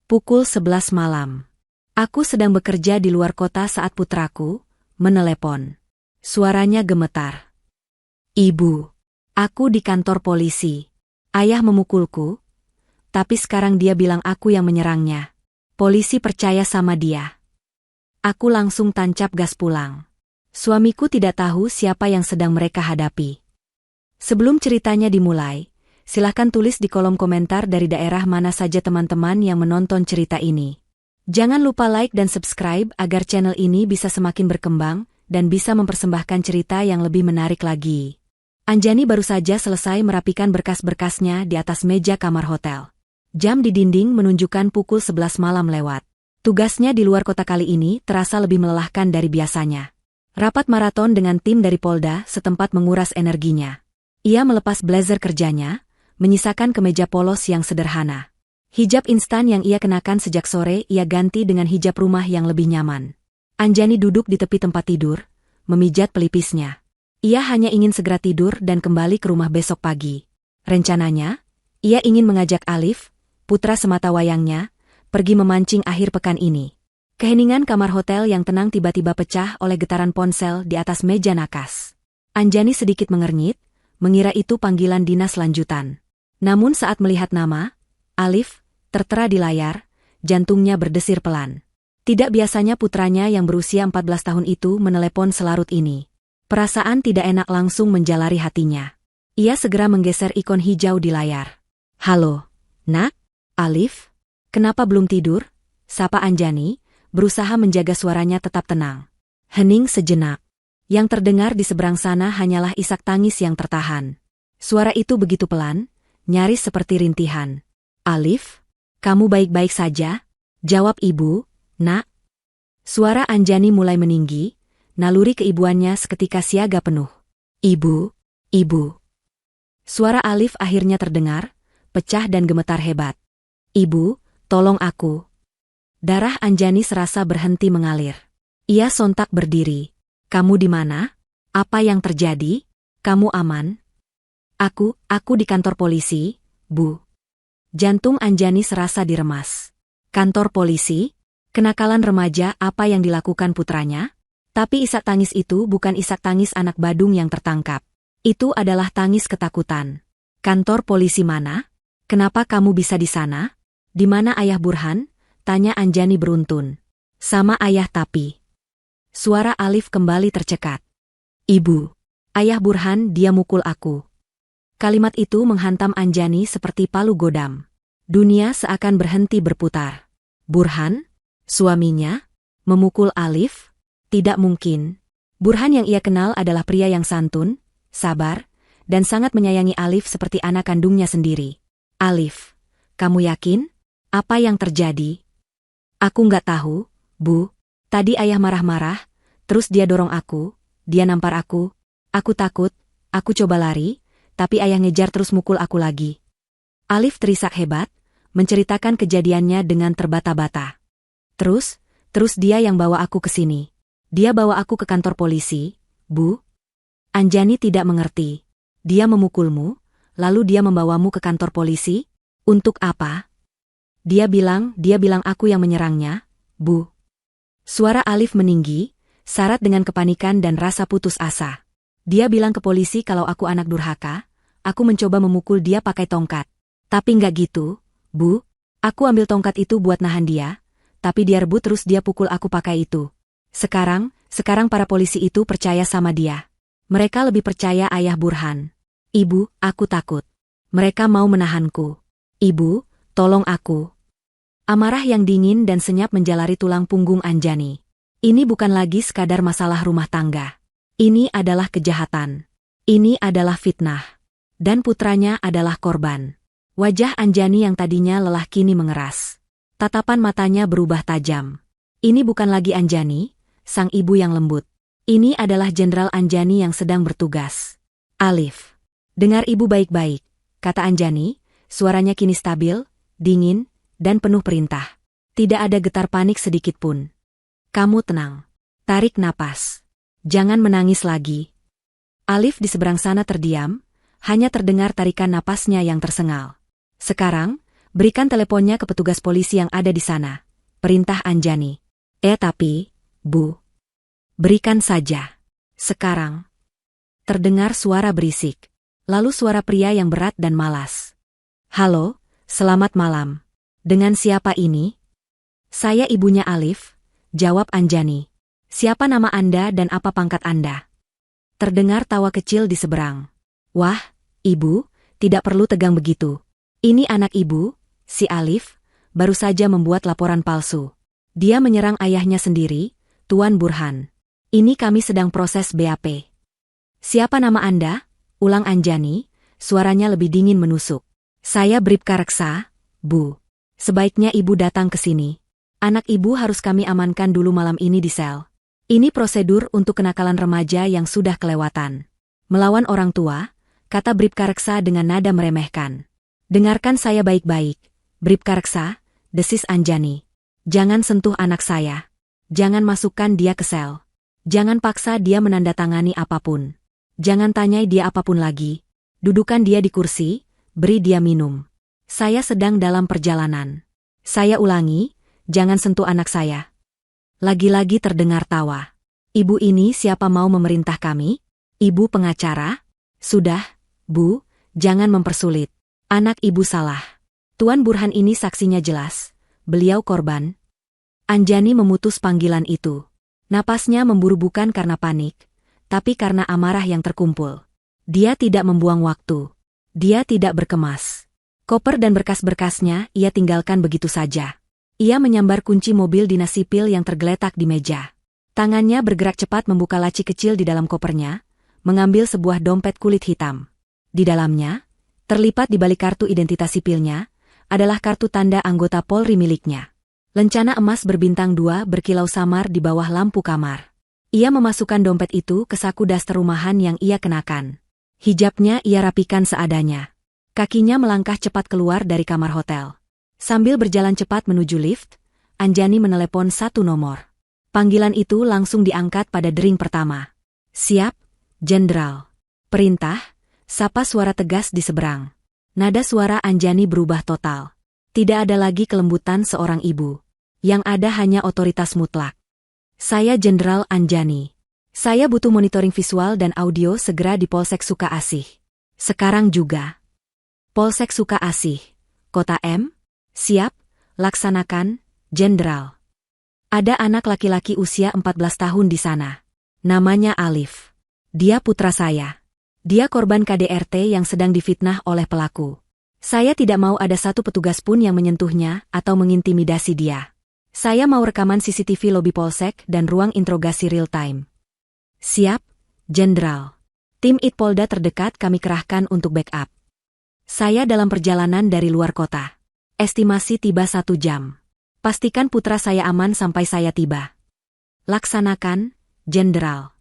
Pukul 11 malam. Aku sedang bekerja di luar kota saat putraku menelepon. Suaranya gemetar. Ibu, aku di kantor polisi. Ayah memukulku, tapi sekarang dia bilang aku yang menyerangnya. Polisi percaya sama dia. Aku langsung tancap gas pulang. Suamiku tidak tahu siapa yang sedang mereka hadapi. Sebelum ceritanya dimulai, silahkan tulis di kolom komentar dari daerah mana saja teman-teman yang menonton cerita ini. Jangan lupa like dan subscribe agar channel ini bisa semakin berkembang dan bisa mempersembahkan cerita yang lebih menarik lagi. Anjani baru saja selesai merapikan berkas-berkasnya di atas meja kamar hotel. Jam di dinding menunjukkan pukul 11 malam lewat. Tugasnya di luar kota kali ini terasa lebih melelahkan dari biasanya. Rapat maraton dengan tim dari Polda setempat menguras energinya. Ia melepas blazer kerjanya, menyisakan kemeja polos yang sederhana. Hijab instan yang ia kenakan sejak sore ia ganti dengan hijab rumah yang lebih nyaman. Anjani duduk di tepi tempat tidur, memijat pelipisnya. Ia hanya ingin segera tidur dan kembali ke rumah besok pagi. Rencananya, ia ingin mengajak Alif, putra sematawayangnya, pergi memancing akhir pekan ini. Keheningan kamar hotel yang tenang tiba-tiba pecah oleh getaran ponsel di atas meja nakas. Anjani sedikit mengernyit, mengira itu panggilan dinas lanjutan. Namun saat melihat nama Alif tertera di layar, jantungnya berdesir pelan. Tidak biasanya putranya yang berusia 14 tahun itu menelepon selarut ini. Perasaan tidak enak langsung menjalari hatinya. Ia segera menggeser ikon hijau di layar. Halo, Nak? Alif? Kenapa belum tidur? Sapa Anjani, berusaha menjaga suaranya tetap tenang. Hening sejenak. Yang terdengar di seberang sana hanyalah isak tangis yang tertahan. Suara itu begitu pelan, nyaris seperti rintihan. Alif? Kamu baik-baik saja? Jawab ibu, Nak. Suara Anjani mulai meninggi, naluri keibuannya seketika siaga penuh. Ibu, ibu. Suara Alif akhirnya terdengar, pecah dan gemetar hebat. Ibu, tolong aku. Darah Anjani serasa berhenti mengalir. Ia sontak berdiri. Kamu di mana? Apa yang terjadi? Kamu aman? Aku di kantor polisi, Bu. Jantung Anjani serasa diremas. Kantor polisi? Kenakalan remaja apa yang dilakukan putranya? Tapi isak tangis itu bukan isak tangis anak badung yang tertangkap. Itu adalah tangis ketakutan. Kantor polisi mana? Kenapa kamu bisa di sana? Di mana Ayah Burhan? Tanya Anjani beruntun. Sama ayah tapi. Suara Alif kembali tercekat. Ibu. Ayah Burhan dia mukul aku. Kalimat itu menghantam Anjani seperti palu godam. Dunia seakan berhenti berputar. Burhan? Suaminya? Memukul Alif? Tidak mungkin. Burhan yang ia kenal adalah pria yang santun, sabar, dan sangat menyayangi Alif seperti anak kandungnya sendiri. Alif, kamu yakin? Apa yang terjadi? Aku nggak tahu, Bu. Tadi ayah marah-marah, terus dia dorong aku, dia nampar aku takut, aku coba lari, tapi ayah ngejar terus mukul aku lagi. Alif terisak hebat, menceritakan kejadiannya dengan terbata-bata. Terus dia yang bawa aku ke sini. Dia bawa aku ke kantor polisi, Bu. Anjani tidak mengerti. Dia memukulmu, lalu dia membawamu ke kantor polisi? Untuk apa? Dia bilang aku yang menyerangnya, Bu. Suara Alif meninggi, syarat dengan kepanikan dan rasa putus asa. Dia bilang ke polisi kalau aku anak durhaka, aku mencoba memukul dia pakai tongkat. Tapi nggak gitu, Bu. Aku ambil tongkat itu buat nahan dia, tapi dia rebut terus dia pukul aku pakai itu. Sekarang para polisi itu percaya sama dia. Mereka lebih percaya Ayah Burhan. Ibu, aku takut. Mereka mau menahanku. Ibu, tolong aku. Amarah yang dingin dan senyap menjalari tulang punggung Anjani. Ini bukan lagi sekadar masalah rumah tangga. Ini adalah kejahatan. Ini adalah fitnah. Dan putranya adalah korban. Wajah Anjani yang tadinya lelah kini mengeras. Tatapan matanya berubah tajam. Ini bukan lagi Anjani, sang ibu yang lembut. Ini adalah Jenderal Anjani yang sedang bertugas. Alif. Dengar ibu baik-baik, kata Anjani, suaranya kini stabil, dingin, dan penuh perintah. Tidak ada getar panik sedikit pun. Kamu tenang. Tarik napas. Jangan menangis lagi. Alif di seberang sana terdiam, hanya terdengar tarikan napasnya yang tersengal. Sekarang, Berikan teleponnya ke petugas polisi yang ada di sana. Perintah Anjani. Tapi, Bu. Berikan saja. Sekarang. Terdengar suara berisik. Lalu suara pria yang berat dan malas. Halo, selamat malam. Dengan siapa ini? Saya ibunya Alif, jawab Anjani. Siapa nama Anda dan apa pangkat Anda? Terdengar tawa kecil di seberang. Wah, Ibu, tidak perlu tegang begitu. Ini anak Ibu, si Alif, baru saja membuat laporan palsu. Dia menyerang ayahnya sendiri, Tuan Burhan. Ini kami sedang proses BAP. Siapa nama Anda? Ulang Anjani, suaranya lebih dingin menusuk. Saya Bribka Reksa, Bu. Sebaiknya Ibu datang ke sini. Anak Ibu harus kami amankan dulu malam ini di sel. Ini prosedur untuk kenakalan remaja yang sudah kelewatan. Melawan orang tua, kata Bribka Reksa dengan nada meremehkan. Dengarkan saya baik-baik, Bribka Reksa, desis Anjani. Jangan sentuh anak saya. Jangan masukkan dia ke sel. Jangan paksa dia menandatangani apapun. Jangan tanyai dia apapun lagi. Dudukan dia di kursi, beri dia minum. Saya sedang dalam perjalanan. Saya ulangi, jangan sentuh anak saya. Lagi-lagi terdengar tawa. Ibu ini siapa mau memerintah kami? Ibu pengacara? Sudah, Bu, jangan mempersulit. Anak Ibu salah. Tuan Burhan ini saksinya jelas. Beliau korban. Anjani memutus panggilan itu. Napasnya memburu bukan karena panik, tapi karena amarah yang terkumpul. Dia tidak membuang waktu. Dia tidak berkemas. Koper dan berkas-berkasnya ia tinggalkan begitu saja. Ia menyambar kunci mobil dinas sipil yang tergeletak di meja. Tangannya bergerak cepat membuka laci kecil di dalam kopernya, mengambil sebuah dompet kulit hitam. Di dalamnya, terlipat di balik kartu identitas sipilnya, adalah kartu tanda anggota Polri miliknya. Lencana emas berbintang 2 berkilau samar di bawah lampu kamar. Ia memasukkan dompet itu ke saku daster rumahan yang ia kenakan. Hijabnya ia rapikan seadanya. Kakinya melangkah cepat keluar dari kamar hotel. Sambil berjalan cepat menuju lift, Anjani menelepon satu nomor. Panggilan itu langsung diangkat pada dering pertama. Siap, Jenderal. Perintah, sapa suara tegas di seberang. Nada suara Anjani berubah total. Tidak ada lagi kelembutan seorang ibu. Yang ada hanya otoritas mutlak. Saya Jenderal Anjani. Saya butuh monitoring visual dan audio segera di Polsek Suka Asih. Sekarang juga. Polsek Suka Asih, Kota M? Siap, laksanakan, Jenderal. Ada anak laki-laki usia 14 tahun di sana. Namanya Alif. Dia putra saya. Dia korban KDRT yang sedang difitnah oleh pelaku. Saya tidak mau ada satu petugas pun yang menyentuhnya atau mengintimidasi dia. Saya mau rekaman CCTV lobi Polsek dan ruang interogasi real time. Siap, Jenderal. Tim Itpolda terdekat kami kerahkan untuk backup. Saya dalam perjalanan dari luar kota. Estimasi tiba 1 jam. Pastikan putra saya aman sampai saya tiba. Laksanakan, Jenderal.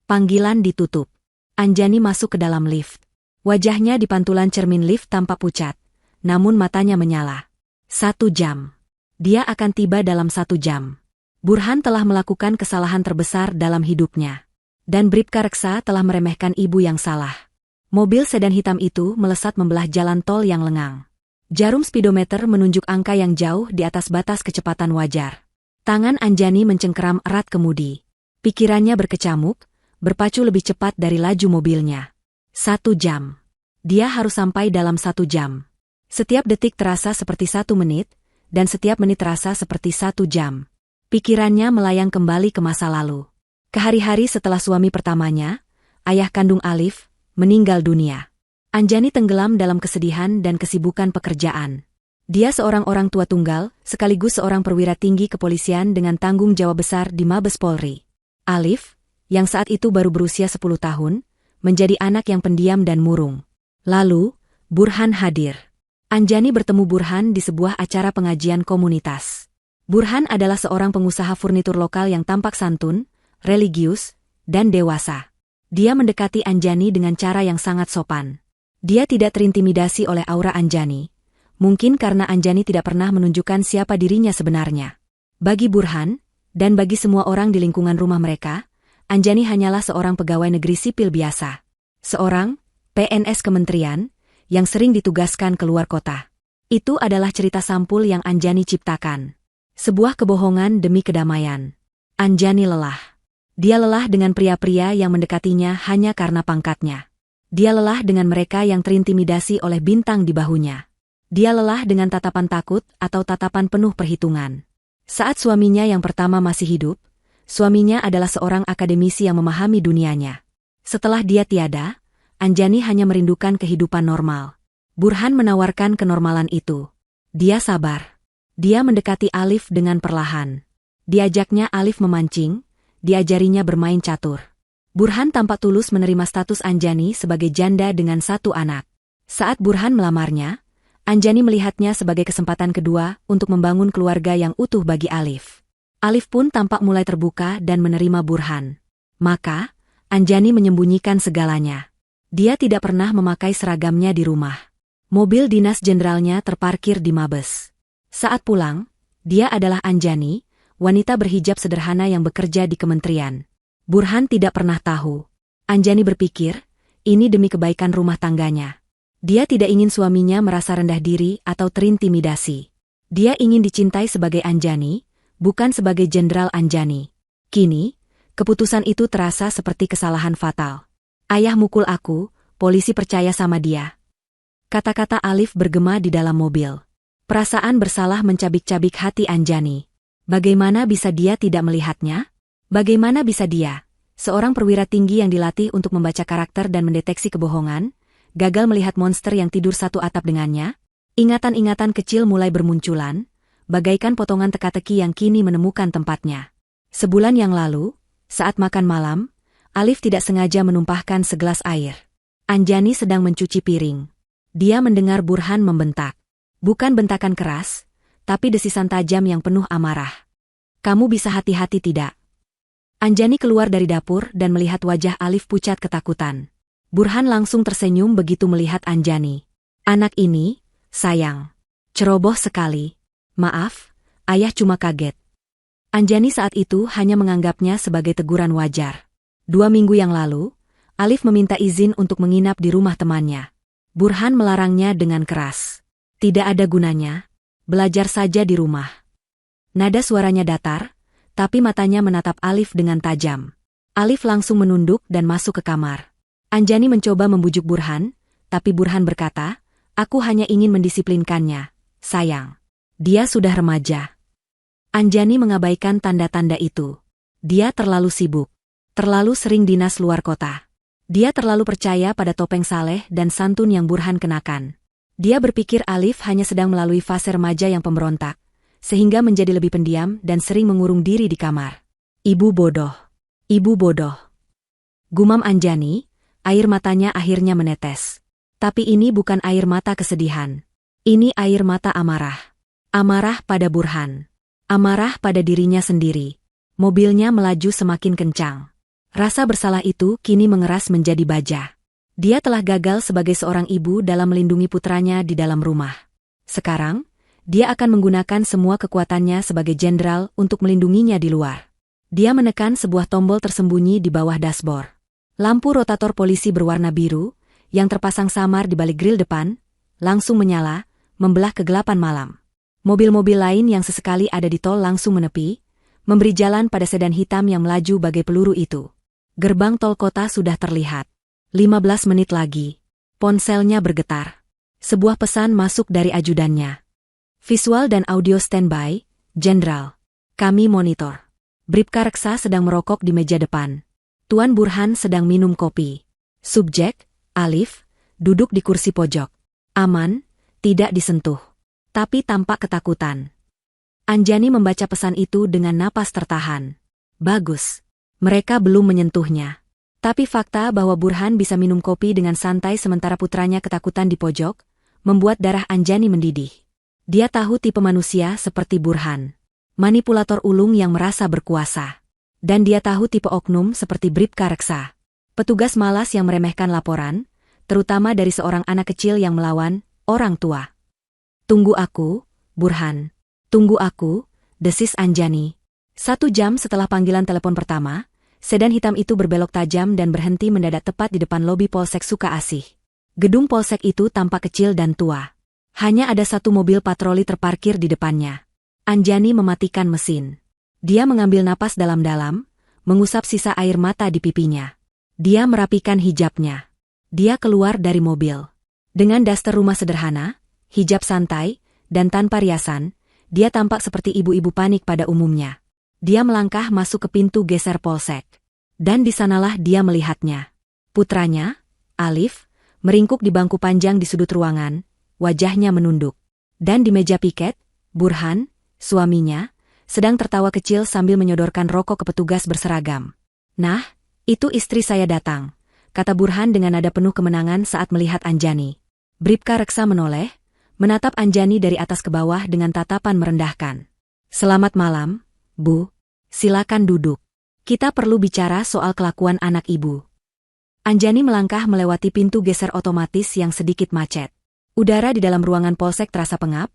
Panggilan ditutup. Anjani masuk ke dalam lift. Wajahnya di pantulan cermin lift tampak pucat, namun matanya menyala. 1 jam. Dia akan tiba dalam 1 jam. Burhan telah melakukan kesalahan terbesar dalam hidupnya. Dan Bribka Reksa telah meremehkan ibu yang salah. Mobil sedan hitam itu melesat membelah jalan tol yang lengang. Jarum speedometer menunjuk angka yang jauh di atas batas kecepatan wajar. Tangan Anjani mencengkeram erat kemudi. Pikirannya berkecamuk, berpacu lebih cepat dari laju mobilnya. 1 jam. Dia harus sampai dalam 1 jam. Setiap detik terasa seperti 1 menit, dan setiap menit terasa seperti 1 jam. Pikirannya melayang kembali ke masa lalu. Ke hari-hari setelah suami pertamanya, ayah kandung Alif, meninggal dunia. Anjani tenggelam dalam kesedihan dan kesibukan pekerjaan. Dia seorang orang tua tunggal, sekaligus seorang perwira tinggi kepolisian dengan tanggung jawab besar di Mabes Polri. Alif, yang saat itu baru berusia 10 tahun, menjadi anak yang pendiam dan murung. Lalu, Burhan hadir. Anjani bertemu Burhan di sebuah acara pengajian komunitas. Burhan adalah seorang pengusaha furnitur lokal yang tampak santun, religius, dan dewasa. Dia mendekati Anjani dengan cara yang sangat sopan. Dia tidak terintimidasi oleh aura Anjani. Mungkin karena Anjani tidak pernah menunjukkan siapa dirinya sebenarnya. Bagi Burhan, dan bagi semua orang di lingkungan rumah mereka, Anjani hanyalah seorang pegawai negeri sipil biasa. Seorang PNS kementerian, yang sering ditugaskan keluar kota. Itu adalah cerita sampul yang Anjani ciptakan. Sebuah kebohongan demi kedamaian. Anjani lelah. Dia lelah dengan pria-pria yang mendekatinya hanya karena pangkatnya. Dia lelah dengan mereka yang terintimidasi oleh bintang di bahunya. Dia lelah dengan tatapan takut atau tatapan penuh perhitungan. Saat suaminya yang pertama masih hidup, suaminya adalah seorang akademisi yang memahami dunianya. Setelah dia tiada, Anjani hanya merindukan kehidupan normal. Burhan menawarkan kenormalan itu. Dia sabar. Dia mendekati Alif dengan perlahan. Diajaknya Alif memancing, diajarinya bermain catur. Burhan tampak tulus menerima status Anjani sebagai janda dengan 1 anak. Saat Burhan melamarnya, Anjani melihatnya sebagai kesempatan kedua untuk membangun keluarga yang utuh bagi Alif. Alif pun tampak mulai terbuka dan menerima Burhan. Maka, Anjani menyembunyikan segalanya. Dia tidak pernah memakai seragamnya di rumah. Mobil dinas jenderalnya terparkir di Mabes. Saat pulang, dia adalah Anjani, wanita berhijab sederhana yang bekerja di kementerian. Burhan tidak pernah tahu. Anjani berpikir, ini demi kebaikan rumah tangganya. Dia tidak ingin suaminya merasa rendah diri atau terintimidasi. Dia ingin dicintai sebagai Anjani, bukan sebagai Jenderal Anjani. Kini, keputusan itu terasa seperti kesalahan fatal. Ayah mukul aku, polisi percaya sama dia. Kata-kata Alif bergema di dalam mobil. Perasaan bersalah mencabik-cabik hati Anjani. Bagaimana bisa dia tidak melihatnya? Bagaimana bisa dia, seorang perwira tinggi yang dilatih untuk membaca karakter dan mendeteksi kebohongan, gagal melihat monster yang tidur satu atap dengannya? Ingatan-ingatan kecil mulai bermunculan, bagaikan potongan teka-teki yang kini menemukan tempatnya. Sebulan yang lalu, saat makan malam, Alif tidak sengaja menumpahkan segelas air. Anjani sedang mencuci piring. Dia mendengar Burhan membentak. Bukan bentakan keras, tapi desisan tajam yang penuh amarah. Kamu bisa hati-hati tidak? Anjani keluar dari dapur dan melihat wajah Alif pucat ketakutan. Burhan langsung tersenyum begitu melihat Anjani. Anak ini, sayang. Ceroboh sekali. Maaf, ayah cuma kaget. Anjani saat itu hanya menganggapnya sebagai teguran wajar. 2 minggu yang lalu, Alif meminta izin untuk menginap di rumah temannya. Burhan melarangnya dengan keras. Tidak ada gunanya. Belajar saja di rumah. Nada suaranya datar, tapi matanya menatap Alif dengan tajam. Alif langsung menunduk dan masuk ke kamar. Anjani mencoba membujuk Burhan, tapi Burhan berkata, aku hanya ingin mendisiplinkannya, sayang. Dia sudah remaja. Anjani mengabaikan tanda-tanda itu. Dia terlalu sibuk. Terlalu sering dinas luar kota. Dia terlalu percaya pada topeng saleh dan santun yang Burhan kenakan. Dia berpikir Alif hanya sedang melalui fase remaja yang pemberontak, sehingga menjadi lebih pendiam dan sering mengurung diri di kamar. Ibu bodoh. Ibu bodoh. Gumam Anjani, air matanya akhirnya menetes. Tapi ini bukan air mata kesedihan. Ini air mata amarah. Amarah pada Burhan. Amarah pada dirinya sendiri. Mobilnya melaju semakin kencang. Rasa bersalah itu kini mengeras menjadi baja. Dia telah gagal sebagai seorang ibu dalam melindungi putranya di dalam rumah. Sekarang, dia akan menggunakan semua kekuatannya sebagai jenderal untuk melindunginya di luar. Dia menekan sebuah tombol tersembunyi di bawah dashboard. Lampu rotator polisi berwarna biru, yang terpasang samar di balik grill depan, langsung menyala, membelah kegelapan malam. Mobil-mobil lain yang sesekali ada di tol langsung menepi, memberi jalan pada sedan hitam yang melaju bagai peluru itu. Gerbang tol kota sudah terlihat. 15 menit lagi. Ponselnya bergetar. Sebuah pesan masuk dari ajudannya. Visual dan audio standby, Jenderal. Kami monitor. Bribka Reksa sedang merokok di meja depan. Tuan Burhan sedang minum kopi. Subjek, Alif, duduk di kursi pojok. Aman, tidak disentuh. Tapi tampak ketakutan. Anjani membaca pesan itu dengan napas tertahan. Bagus. Mereka belum menyentuhnya. Tapi fakta bahwa Burhan bisa minum kopi dengan santai sementara putranya ketakutan di pojok, membuat darah Anjani mendidih. Dia tahu tipe manusia seperti Burhan. Manipulator ulung yang merasa berkuasa. Dan dia tahu tipe oknum seperti Bribka Reksa. Petugas malas yang meremehkan laporan, terutama dari seorang anak kecil yang melawan orang tua. Tunggu aku, Burhan. Tunggu aku, desis Anjani. 1 jam setelah panggilan telepon pertama, sedan hitam itu berbelok tajam dan berhenti mendadak tepat di depan lobi Polsek Suka Asih. Gedung Polsek itu tampak kecil dan tua. Hanya ada satu mobil patroli terparkir di depannya. Anjani mematikan mesin. Dia mengambil napas dalam-dalam, mengusap sisa air mata di pipinya. Dia merapikan hijabnya. Dia keluar dari mobil. Dengan daster rumah sederhana, hijab santai, dan tanpa riasan, dia tampak seperti ibu-ibu panik pada umumnya. Dia melangkah masuk ke pintu geser polsek. Dan di sanalah dia melihatnya. Putranya, Alif, meringkuk di bangku panjang di sudut ruangan, wajahnya menunduk. Dan di meja piket, Burhan, suaminya, sedang tertawa kecil sambil menyodorkan rokok ke petugas berseragam. "Nah, itu istri saya datang," kata Burhan dengan nada penuh kemenangan saat melihat Anjani. Bribka Reksa menoleh, menatap Anjani dari atas ke bawah dengan tatapan merendahkan. "Selamat malam, Bu. Silakan duduk. Kita perlu bicara soal kelakuan anak Ibu." Anjani melangkah melewati pintu geser otomatis yang sedikit macet. Udara di dalam ruangan polsek terasa pengap,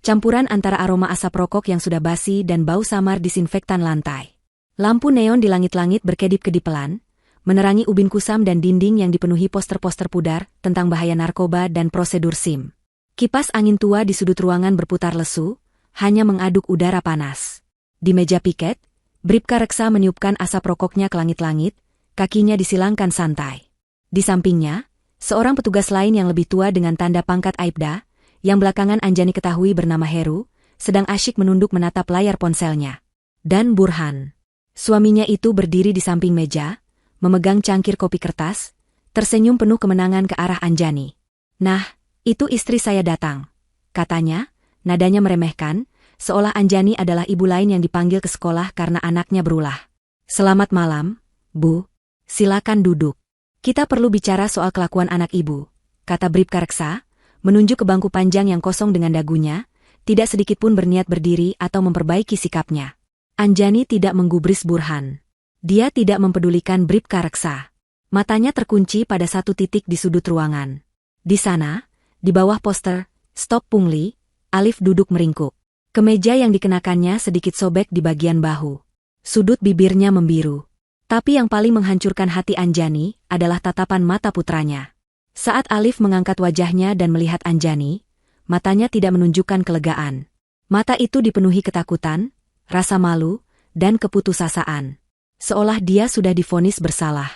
campuran antara aroma asap rokok yang sudah basi dan bau samar disinfektan lantai. Lampu neon di langit-langit berkedip-kedip pelan, menerangi ubin kusam dan dinding yang dipenuhi poster-poster pudar tentang bahaya narkoba dan prosedur SIM. Kipas angin tua di sudut ruangan berputar lesu, hanya mengaduk udara panas. Di meja piket, Bribka Reksa meniupkan asap rokoknya ke langit-langit, kakinya disilangkan santai. Di sampingnya, seorang petugas lain yang lebih tua dengan tanda pangkat Aibda, yang belakangan Anjani ketahui bernama Heru, sedang asyik menunduk menatap layar ponselnya. Dan Burhan, suaminya itu berdiri di samping meja, memegang cangkir kopi kertas, tersenyum penuh kemenangan ke arah Anjani. "Nah, itu istri saya datang," katanya, nadanya meremehkan, seolah Anjani adalah ibu lain yang dipanggil ke sekolah karena anaknya berulah. "Selamat malam, Bu. Silakan duduk. Kita perlu bicara soal kelakuan anak Ibu," kata Bribka Reksa, menunjuk ke bangku panjang yang kosong dengan dagunya, tidak sedikit pun berniat berdiri atau memperbaiki sikapnya. Anjani tidak menggubris Burhan. Dia tidak mempedulikan Bribka Reksa. Matanya terkunci pada satu titik di sudut ruangan. Di sana, di bawah poster, "Stop Pungli", Alif duduk meringkuk. Kemeja yang dikenakannya sedikit sobek di bagian bahu. Sudut bibirnya membiru. Tapi yang paling menghancurkan hati Anjani adalah tatapan mata putranya. Saat Alif mengangkat wajahnya dan melihat Anjani, matanya tidak menunjukkan kelegaan. Mata itu dipenuhi ketakutan, rasa malu, dan keputusasaan. Seolah dia sudah divonis bersalah.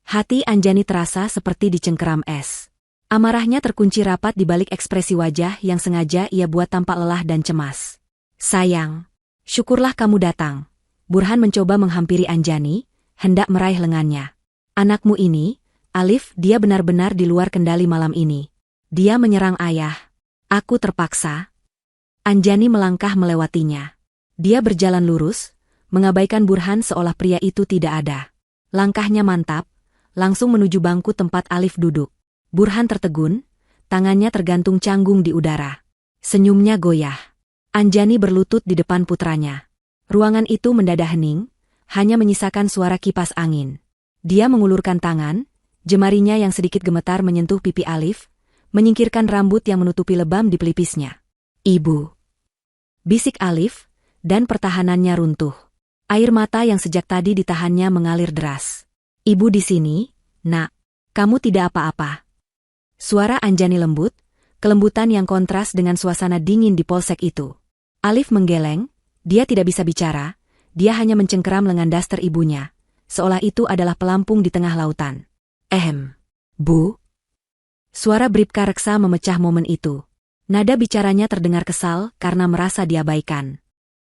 Hati Anjani terasa seperti dicengkeram es. Amarahnya terkunci rapat di balik ekspresi wajah yang sengaja ia buat tampak lelah dan cemas. "Sayang, syukurlah kamu datang." Burhan mencoba menghampiri Anjani, hendak meraih lengannya. "Anakmu ini, Alif, dia benar-benar di luar kendali malam ini. Dia menyerang ayah. Aku terpaksa." Anjani melangkah melewatinya. Dia berjalan lurus, mengabaikan Burhan seolah pria itu tidak ada. Langkahnya mantap, langsung menuju bangku tempat Alif duduk. Burhan tertegun, tangannya tergantung canggung di udara. Senyumnya goyah. Anjani berlutut di depan putranya. Ruangan itu mendadak hening, hanya menyisakan suara kipas angin. Dia mengulurkan tangan, jemarinya yang sedikit gemetar menyentuh pipi Alif, menyingkirkan rambut yang menutupi lebam di pelipisnya. "Ibu," bisik Alif, dan pertahanannya runtuh. Air mata yang sejak tadi ditahannya mengalir deras. "Ibu di sini, Nak. Kamu tidak apa-apa." Suara Anjani lembut, kelembutan yang kontras dengan suasana dingin di polsek itu. Alif menggeleng, dia tidak bisa bicara, dia hanya mencengkeram lengan daster ibunya, seolah itu adalah pelampung di tengah lautan. Bu." Suara Bribka Reksa memecah momen itu. Nada bicaranya terdengar kesal karena merasa diabaikan.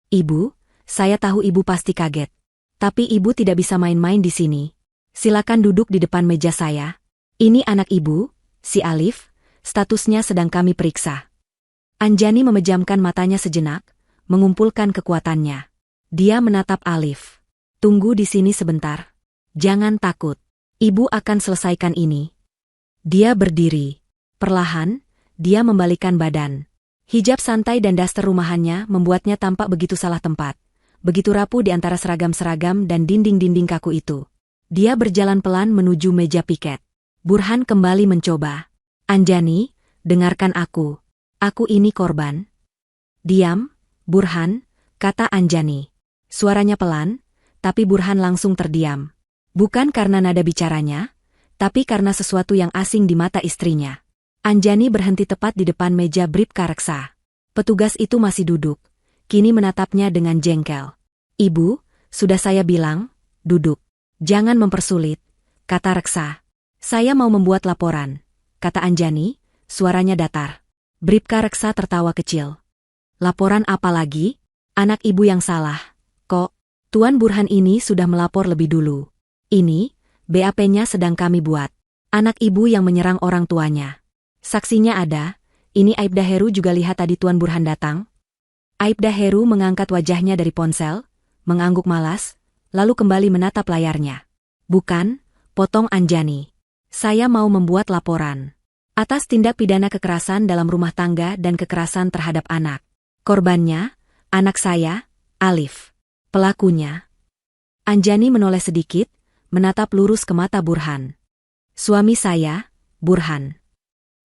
"Ibu, saya tahu Ibu pasti kaget. Tapi Ibu tidak bisa main-main di sini. Silakan duduk di depan meja saya. Ini anak Ibu, si Alif, statusnya sedang kami periksa." Anjani memejamkan matanya sejenak, mengumpulkan kekuatannya. Dia menatap Alif. "Tunggu di sini sebentar. Jangan takut. Ibu akan selesaikan ini." Dia berdiri. Perlahan, dia membalikan badan. Hijab santai dan daster rumahannya membuatnya tampak begitu salah tempat. Begitu rapuh di antara seragam-seragam dan dinding-dinding kaku itu. Dia berjalan pelan menuju meja piket. Burhan kembali mencoba. "Anjani, dengarkan aku. Aku ini korban." "Diam, Burhan," kata Anjani. Suaranya pelan, tapi Burhan langsung terdiam. Bukan karena nada bicaranya, tapi karena sesuatu yang asing di mata istrinya. Anjani berhenti tepat di depan meja Bribka Reksa. Petugas itu masih duduk, kini menatapnya dengan jengkel. "Ibu, sudah saya bilang, duduk. Jangan mempersulit," kata Reksa. "Saya mau membuat laporan," kata Anjani, suaranya datar. Bribka Reksa tertawa kecil. "Laporan apa lagi? Anak ibu yang salah, kok. Tuan Burhan ini sudah melapor lebih dulu. Ini, BAP-nya sedang kami buat. Anak ibu yang menyerang orang tuanya. Saksinya ada, ini Aibda Heru juga lihat tadi Tuan Burhan datang." Aibda Heru mengangkat wajahnya dari ponsel, mengangguk malas, lalu kembali menatap layarnya. "Bukan," potong Anjani. "Saya mau membuat laporan atas tindak pidana kekerasan dalam rumah tangga dan kekerasan terhadap anak. Korbannya, anak saya, Alif. Pelakunya." Anjani menoleh sedikit, menatap lurus ke mata Burhan. "Suami saya, Burhan."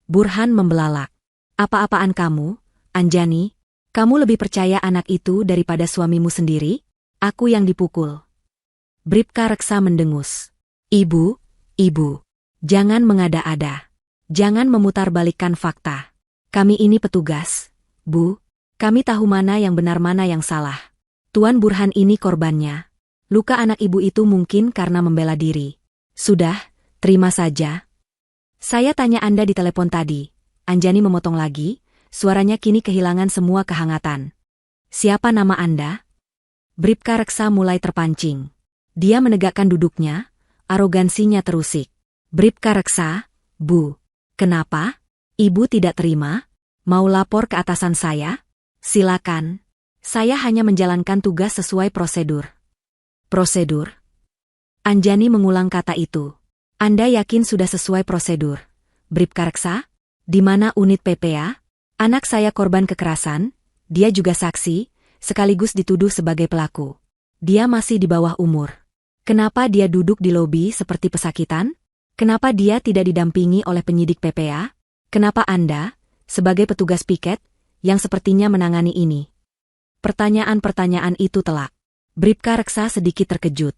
Burhan membelalak. "Apa-apaan kamu, Anjani? Kamu lebih percaya anak itu daripada suamimu sendiri? Aku yang dipukul." Bribka Reksa mendengus. Ibu, jangan mengada-ada. Jangan memutarbalikkan fakta. Kami ini petugas, Bu. Kami tahu mana yang benar mana yang salah. Tuan Burhan ini korbannya. Luka anak ibu itu mungkin karena membela diri. Sudah, terima saja. Saya tanya Anda di telepon tadi." Anjani memotong lagi, suaranya kini kehilangan semua kehangatan. "Siapa nama Anda?" Bribka Reksa mulai terpancing. Dia menegakkan duduknya, arogansinya terusik. "Bribka Reksa, Bu. Kenapa? Ibu tidak terima? Mau lapor ke atasan saya? Silakan. Saya hanya menjalankan tugas sesuai prosedur." "Prosedur?" Anjani mengulang kata itu. "Anda yakin sudah sesuai prosedur, Bribka Reksa? Di mana unit PPA? Anak saya korban kekerasan, dia juga saksi, sekaligus dituduh sebagai pelaku. Dia masih di bawah umur. Kenapa dia duduk di lobi seperti pesakitan? Kenapa dia tidak didampingi oleh penyidik PPA? Kenapa Anda, sebagai petugas piket, yang sepertinya menangani ini?" Pertanyaan-pertanyaan itu telak. Bribka Reksa sedikit terkejut.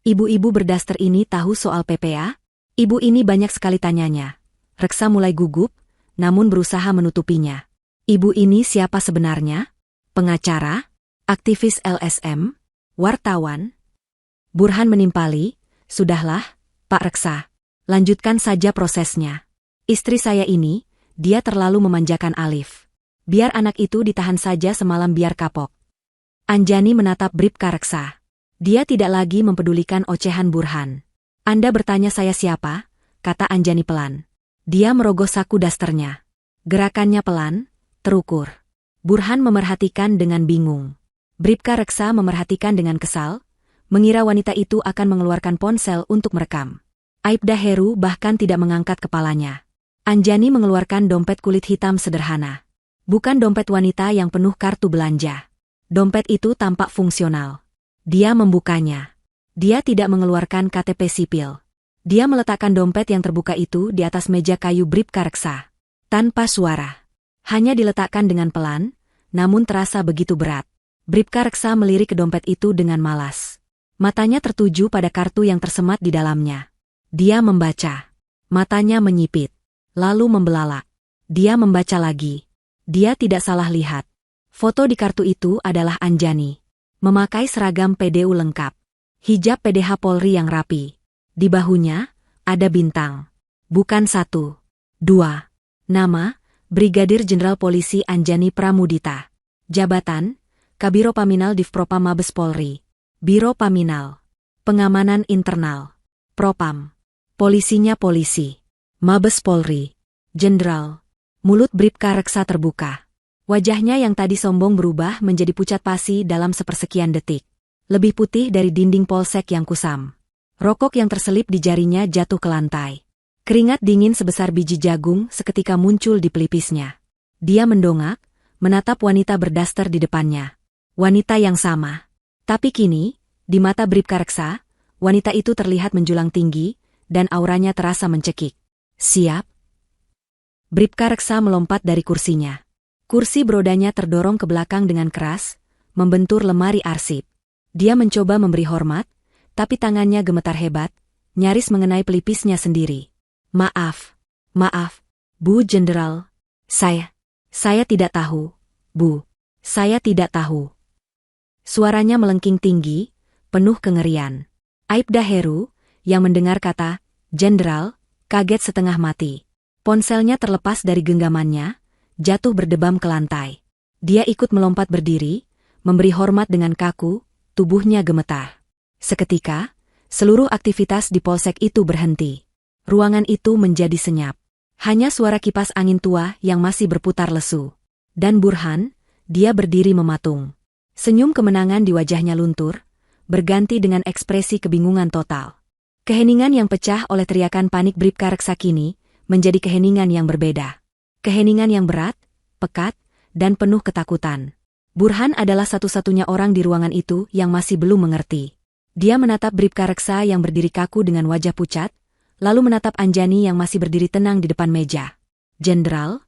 Ibu-ibu berdaster ini tahu soal PPA? Ibu ini banyak sekali tanyanya. Reksa mulai gugup, namun berusaha menutupinya. Ibu ini siapa sebenarnya? Pengacara? Aktivis LSM? Wartawan? Burhan menimpali, "Sudahlah, Pak Reksa. Lanjutkan saja prosesnya. Istri saya ini, dia terlalu memanjakan Alif. Biar anak itu ditahan saja semalam biar kapok." Anjani menatap Bribka Reksa. Dia tidak lagi mempedulikan ocehan Burhan. "Anda bertanya saya siapa?" kata Anjani pelan. Dia merogoh saku dasternya. Gerakannya pelan, terukur. Burhan memerhatikan dengan bingung. Bribka Reksa memerhatikan dengan kesal, mengira wanita itu akan mengeluarkan ponsel untuk merekam. Aibda Heru bahkan tidak mengangkat kepalanya. Anjani mengeluarkan dompet kulit hitam sederhana. Bukan dompet wanita yang penuh kartu belanja. Dompet itu tampak fungsional. Dia membukanya. Dia tidak mengeluarkan KTP sipil. Dia meletakkan dompet yang terbuka itu di atas meja kayu Bribka Reksa. Tanpa suara. Hanya diletakkan dengan pelan, namun terasa begitu berat. Bribka Reksa melirik ke dompet itu dengan malas. Matanya tertuju pada kartu yang tersemat di dalamnya. Dia membaca. Matanya menyipit. Lalu membelalak. Dia membaca lagi. Dia tidak salah lihat. Foto di kartu itu adalah Anjani. Memakai seragam PDU lengkap. Hijab PDH Polri yang rapi. Di bahunya, ada bintang. Bukan 1, 2. Nama, Brigadir Jenderal Polisi Anjani Pramudita. Jabatan, Kabiro Paminal Divpropam Mabes Polri. Biro Paminal. Pengamanan Internal. Propam. Polisinya polisi. Mabes Polri. Jenderal. Mulut Bribka Reksa terbuka. Wajahnya yang tadi sombong berubah menjadi pucat pasi dalam sepersekian detik. Lebih putih dari dinding polsek yang kusam. Rokok yang terselip di jarinya jatuh ke lantai. Keringat dingin sebesar biji jagung seketika muncul di pelipisnya. Dia mendongak, menatap wanita berdaster di depannya. Wanita yang sama. Tapi kini, di mata Bribka Reksa, wanita itu terlihat menjulang tinggi, dan auranya terasa mencekik. "Siap?" Bribka Reksa melompat dari kursinya. Kursi brodanya terdorong ke belakang dengan keras, membentur lemari arsip. Dia mencoba memberi hormat, tapi tangannya gemetar hebat, nyaris mengenai pelipisnya sendiri. Maaf. Bu Jenderal, saya tidak tahu, Bu. Saya tidak tahu. Suaranya melengking tinggi, penuh kengerian. Aibda Heru, yang mendengar kata Jenderal, kaget setengah mati. Ponselnya terlepas dari genggamannya, jatuh berdebam ke lantai. Dia ikut melompat berdiri, memberi hormat dengan kaku, tubuhnya gemetar. Seketika, seluruh aktivitas di polsek itu berhenti. Ruangan itu menjadi senyap. Hanya suara kipas angin tua yang masih berputar lesu. Dan Burhan, dia berdiri mematung. Senyum kemenangan di wajahnya luntur, berganti dengan ekspresi kebingungan total. Keheningan yang pecah oleh teriakan panik Bribka Reksa kini menjadi keheningan yang berbeda. Keheningan yang berat, pekat, dan penuh ketakutan. Burhan adalah satu-satunya orang di ruangan itu yang masih belum mengerti. Dia menatap Bribka Reksa yang berdiri kaku dengan wajah pucat, lalu menatap Anjani yang masih berdiri tenang di depan meja. Jenderal?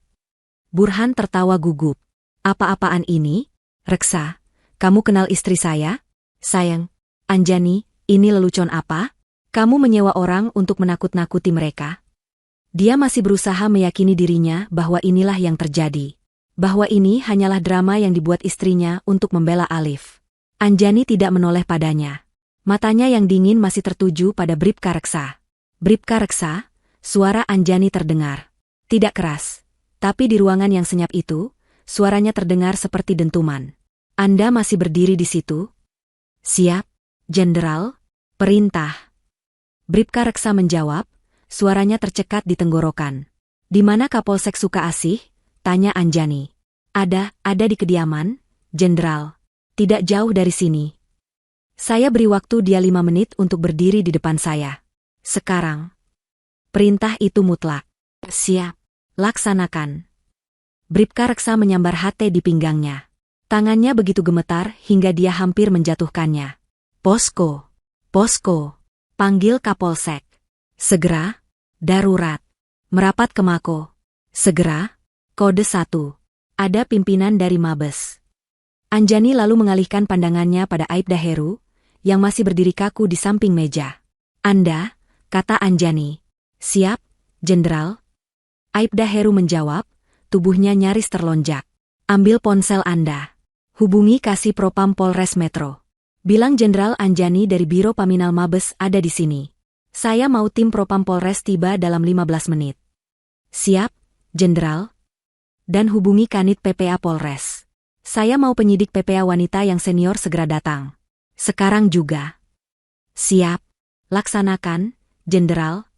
Burhan tertawa gugup. Apa-apaan ini? Reksa, kamu kenal istri saya? Sayang, Anjani, ini lelucon apa? Kamu menyewa orang untuk menakut-nakuti mereka? Dia masih berusaha meyakini dirinya bahwa inilah yang terjadi. Bahwa ini hanyalah drama yang dibuat istrinya untuk membela Alif. Anjani tidak menoleh padanya. Matanya yang dingin masih tertuju pada Bribka Reksa. Bribka Reksa, suara Anjani terdengar. Tidak keras, tapi di ruangan yang senyap itu, suaranya terdengar seperti dentuman. Anda masih berdiri di situ? Siap, Jenderal. Perintah. Bribka Reksa menjawab, suaranya tercekat di tenggorokan. Di mana Kapolsek Sukaasih? Tanya Anjani. Ada di kediaman, Jenderal. Tidak jauh dari sini. Saya beri waktu dia 5 menit untuk berdiri di depan saya. Sekarang. Perintah itu mutlak. Siap. Laksanakan. Bribka Reksa menyambar hate di pinggangnya. Tangannya begitu gemetar hingga dia hampir menjatuhkannya. Posko. Posko. Panggil Kapolsek. Segera. Darurat. Merapat ke Mako. Segera. Kode 1. Ada pimpinan dari Mabes. Anjani lalu mengalihkan pandangannya pada Aibda Heru, yang masih berdiri kaku di samping meja. Anda, kata Anjani. Siap, Jenderal. Aibda Heru menjawab, tubuhnya nyaris terlonjak. Ambil ponsel Anda. Hubungi Kasih Propam Polres Metro. Bilang Jenderal Anjani dari Biro Paminal Mabes ada di sini. Saya mau tim Propam Polres tiba dalam 15 menit. Siap, Jenderal. Dan hubungi Kanit PPA Polres. Saya mau penyidik PPA wanita yang senior segera datang. Sekarang juga. Siap. Laksanakan, Jenderal.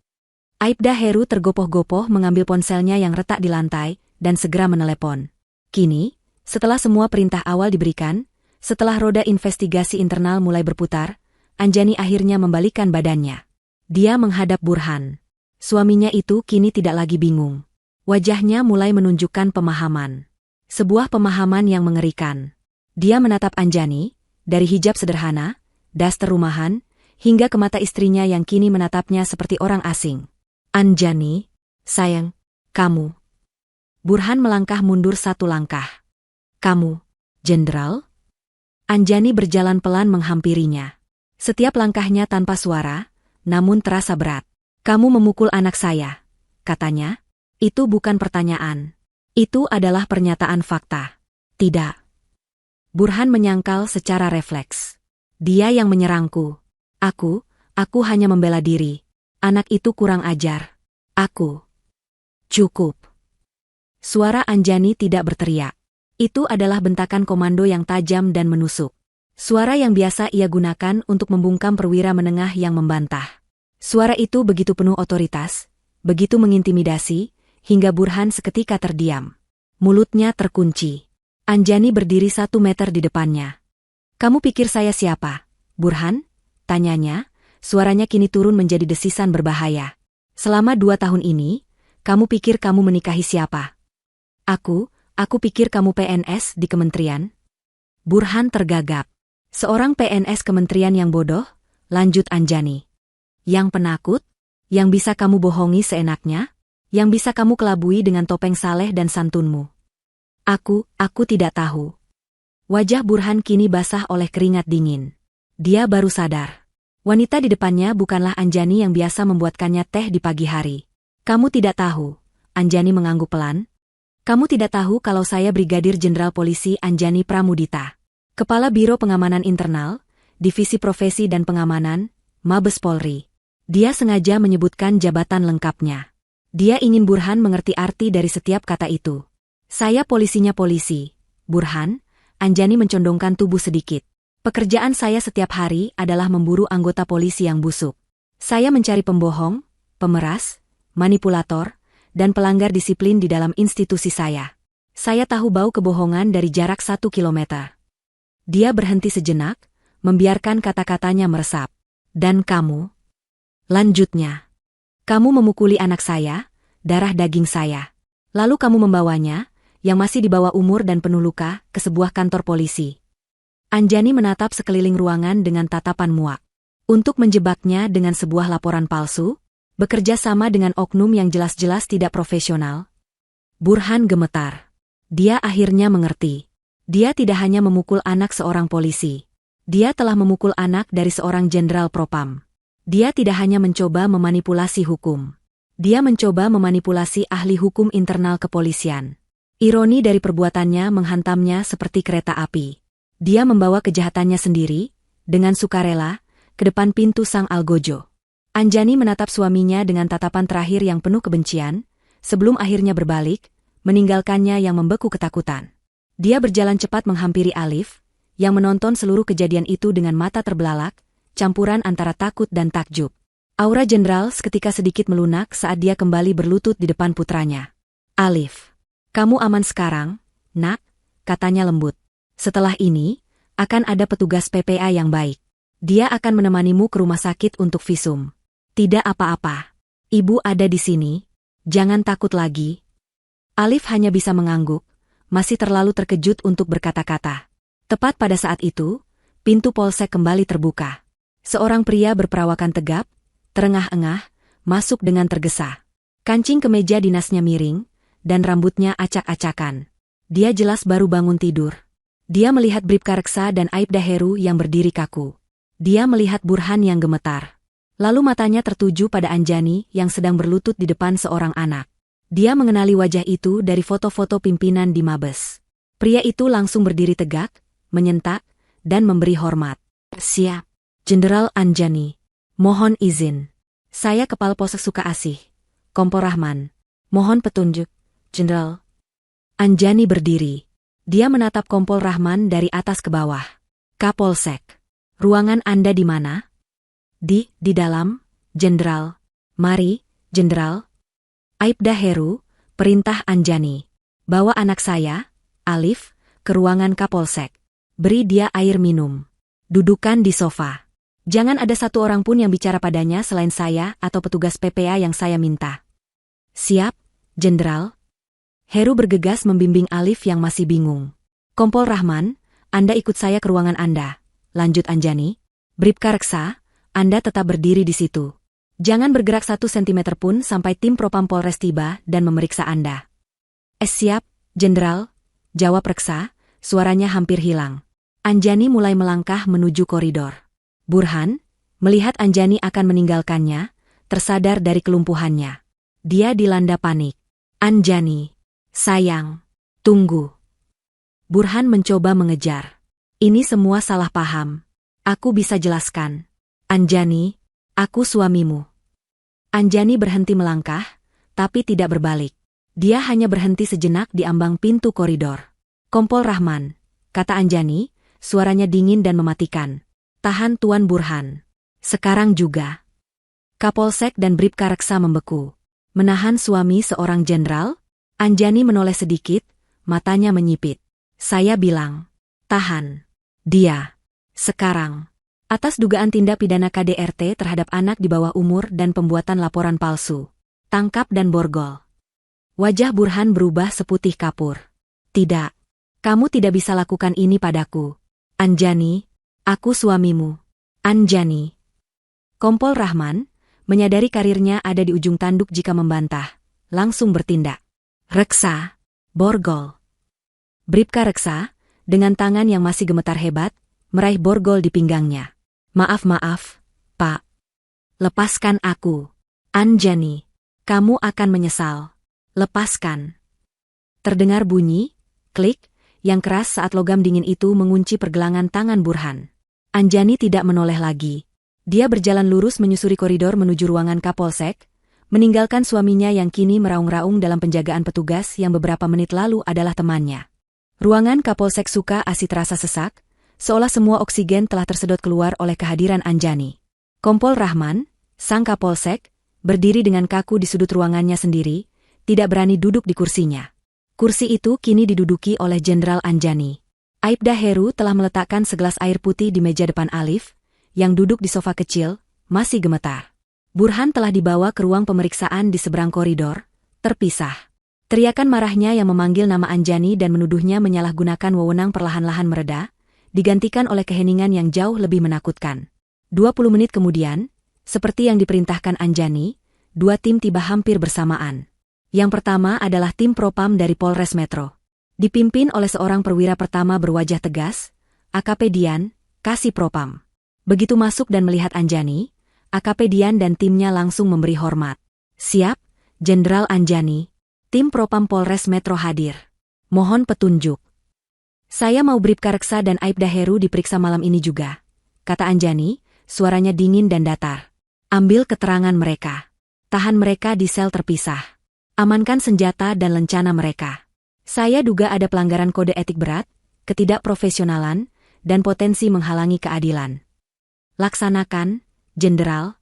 Aibda Heru tergopoh-gopoh mengambil ponselnya yang retak di lantai, dan segera menelepon. Kini, setelah semua perintah awal diberikan, setelah roda investigasi internal mulai berputar, Anjani akhirnya membalikkan badannya. Dia menghadap Burhan. Suaminya itu kini tidak lagi bingung. Wajahnya mulai menunjukkan pemahaman. Sebuah pemahaman yang mengerikan. Dia menatap Anjani, dari hijab sederhana, daster rumahan, hingga ke mata istrinya yang kini menatapnya seperti orang asing. Anjani, sayang, kamu. Burhan melangkah mundur 1 langkah. Kamu, Jenderal? Anjani berjalan pelan menghampirinya. Setiap langkahnya tanpa suara, namun terasa berat. Kamu memukul anak saya, katanya. Itu bukan pertanyaan. Itu adalah pernyataan fakta. Tidak. Burhan menyangkal secara refleks. Dia yang menyerangku. Aku hanya membela diri. Anak itu kurang ajar. Aku. Cukup. Suara Anjani tidak berteriak. Itu adalah bentakan komando yang tajam dan menusuk. Suara yang biasa ia gunakan untuk membungkam perwira menengah yang membantah. Suara itu begitu penuh otoritas, begitu mengintimidasi, hingga Burhan seketika terdiam. Mulutnya terkunci. Anjani berdiri 1 meter di depannya. Kamu pikir saya siapa, Burhan? Tanyanya, suaranya kini turun menjadi desisan berbahaya. Selama 2 tahun ini, kamu pikir kamu menikahi siapa? Aku pikir kamu PNS di kementerian. Burhan tergagap. Seorang PNS kementerian yang bodoh, lanjut Anjani. Yang penakut? Yang bisa kamu bohongi seenaknya? Yang bisa kamu kelabui dengan topeng saleh dan santunmu? Aku tidak tahu. Wajah Burhan kini basah oleh keringat dingin. Dia baru sadar. Wanita di depannya bukanlah Anjani yang biasa membuatkannya teh di pagi hari. Kamu tidak tahu. Anjani mengangguk pelan. Kamu tidak tahu kalau saya Brigadir Jenderal Polisi Anjani Pramudita. Kepala Biro Pengamanan Internal, Divisi Profesi dan Pengamanan, Mabes Polri. Dia sengaja menyebutkan jabatan lengkapnya. Dia ingin Burhan mengerti arti dari setiap kata itu. Saya polisinya polisi, Burhan. Anjani mencondongkan tubuh sedikit. Pekerjaan saya setiap hari adalah memburu anggota polisi yang busuk. Saya mencari pembohong, pemeras, manipulator, dan pelanggar disiplin di dalam institusi saya. Saya tahu bau kebohongan dari jarak 1 kilometer. Dia berhenti sejenak, membiarkan kata-katanya meresap. Dan kamu? Lanjutnya. Kamu memukuli anak saya, darah daging saya. Lalu kamu membawanya, yang masih di bawah umur dan penuh luka, ke sebuah kantor polisi. Anjani menatap sekeliling ruangan dengan tatapan muak. Untuk menjebaknya dengan sebuah laporan palsu, bekerja sama dengan oknum yang jelas-jelas tidak profesional. Burhan gemetar. Dia akhirnya mengerti. Dia tidak hanya memukul anak seorang polisi. Dia telah memukul anak dari seorang jenderal propam. Dia tidak hanya mencoba memanipulasi hukum. Dia mencoba memanipulasi ahli hukum internal kepolisian. Ironi dari perbuatannya menghantamnya seperti kereta api. Dia membawa kejahatannya sendiri, dengan sukarela, ke depan pintu sang algojo. Anjani menatap suaminya dengan tatapan terakhir yang penuh kebencian, sebelum akhirnya berbalik, meninggalkannya yang membeku ketakutan. Dia berjalan cepat menghampiri Alif, yang menonton seluruh kejadian itu dengan mata terbelalak, campuran antara takut dan takjub. Aura jenderal seketika sedikit melunak saat dia kembali berlutut di depan putranya. Alif, kamu aman sekarang, nak, katanya lembut. Setelah ini, akan ada petugas PPA yang baik. Dia akan menemanimu ke rumah sakit untuk visum. Tidak apa-apa. Ibu ada di sini. Jangan takut lagi. Alif hanya bisa mengangguk, masih terlalu terkejut untuk berkata-kata. Tepat pada saat itu, pintu polsek kembali terbuka. Seorang pria berperawakan tegap, terengah-engah, masuk dengan tergesa. Kancing kemeja dinasnya miring, dan rambutnya acak-acakan. Dia jelas baru bangun tidur. Dia melihat Bribka Reksa dan Aibda Heru yang berdiri kaku. Dia melihat Burhan yang gemetar. Lalu matanya tertuju pada Anjani yang sedang berlutut di depan seorang anak. Dia mengenali wajah itu dari foto-foto pimpinan di Mabes. Pria itu langsung berdiri tegak, menyentak, dan memberi hormat. Siap, Jenderal Anjani. Mohon izin. Saya Kepala Polsek Sukaasih, Kompol Rahman. Mohon petunjuk, Jenderal. Anjani berdiri. Dia menatap Kompol Rahman dari atas ke bawah. Kapolsek. Ruangan Anda di mana? Di dalam, Jenderal. Mari, Jenderal. Aibda Heru, perintah Anjani. Bawa anak saya, Alif, ke ruangan Kapolsek. Beri dia air minum. Dudukan di sofa. Jangan ada satu orang pun yang bicara padanya selain saya atau petugas PPA yang saya minta. Siap, Jenderal. Heru bergegas membimbing Alif yang masih bingung. Kompol Rahman, Anda ikut saya ke ruangan Anda. Lanjut Anjani. Bribka Reksa, Anda tetap berdiri di situ. Jangan bergerak 1 sentimeter pun sampai tim Propam Polres tiba dan memeriksa Anda. Siap, Jenderal, jawab Reksa, suaranya hampir hilang. Anjani mulai melangkah menuju koridor. Burhan, melihat Anjani akan meninggalkannya, tersadar dari kelumpuhannya. Dia dilanda panik. Anjani, sayang, tunggu. Burhan mencoba mengejar. Ini semua salah paham. Aku bisa jelaskan. Anjani, aku suamimu. Anjani berhenti melangkah, tapi tidak berbalik. Dia hanya berhenti sejenak di ambang pintu koridor. Kompol Rahman, kata Anjani, suaranya dingin dan mematikan. Tahan Tuan Burhan. Sekarang juga. Kapolsek dan Bribka Reksa membeku. Menahan suami seorang jenderal? Anjani menoleh sedikit, matanya menyipit. Saya bilang, tahan. Dia. Sekarang. Atas dugaan tindak pidana KDRT terhadap anak di bawah umur dan pembuatan laporan palsu. Tangkap dan borgol. Wajah Burhan berubah seputih kapur. Tidak. Kamu tidak bisa lakukan ini padaku. Anjani, aku suamimu. Anjani. Kompol Rahman, menyadari karirnya ada di ujung tanduk jika membantah, langsung bertindak. Reksa, borgol. Bribka Reksa, dengan tangan yang masih gemetar hebat, meraih borgol di pinggangnya. Maaf, Pak. Lepaskan aku. Anjani, kamu akan menyesal. Lepaskan. Terdengar bunyi, klik, yang keras saat logam dingin itu mengunci pergelangan tangan Burhan. Anjani tidak menoleh lagi. Dia berjalan lurus menyusuri koridor menuju ruangan Kapolsek, meninggalkan suaminya yang kini meraung-raung dalam penjagaan petugas yang beberapa menit lalu adalah temannya. Ruangan Kapolsek Suka Asi terasa sesak, seolah semua oksigen telah tersedot keluar oleh kehadiran Anjani. Kompol Rahman, sang Kapolsek, berdiri dengan kaku di sudut ruangannya sendiri, tidak berani duduk di kursinya. Kursi itu kini diduduki oleh Jenderal Anjani. Aibda Heru telah meletakkan segelas air putih di meja depan Alif, yang duduk di sofa kecil, masih gemetar. Burhan telah dibawa ke ruang pemeriksaan di seberang koridor, terpisah. Teriakan marahnya yang memanggil nama Anjani dan menuduhnya menyalahgunakan wewenang perlahan-lahan mereda, digantikan oleh keheningan yang jauh lebih menakutkan. 20 menit kemudian, seperti yang diperintahkan Anjani, 2 tim tiba hampir bersamaan. Yang pertama adalah tim Propam dari Polres Metro. Dipimpin oleh seorang perwira pertama berwajah tegas, AKP Dian, Kasih Propam. Begitu masuk dan melihat Anjani, AKP Dian dan timnya langsung memberi hormat. Siap, Jenderal Anjani. Tim Propam Polres Metro hadir. Mohon petunjuk. Saya mau Bribka Reksa dan Aibda Heru diperiksa malam ini juga, kata Anjani, suaranya dingin dan datar. Ambil keterangan mereka. Tahan mereka di sel terpisah. Amankan senjata dan lencana mereka. Saya duga ada pelanggaran kode etik berat, ketidakprofesionalan, dan potensi menghalangi keadilan. Laksanakan, Jenderal.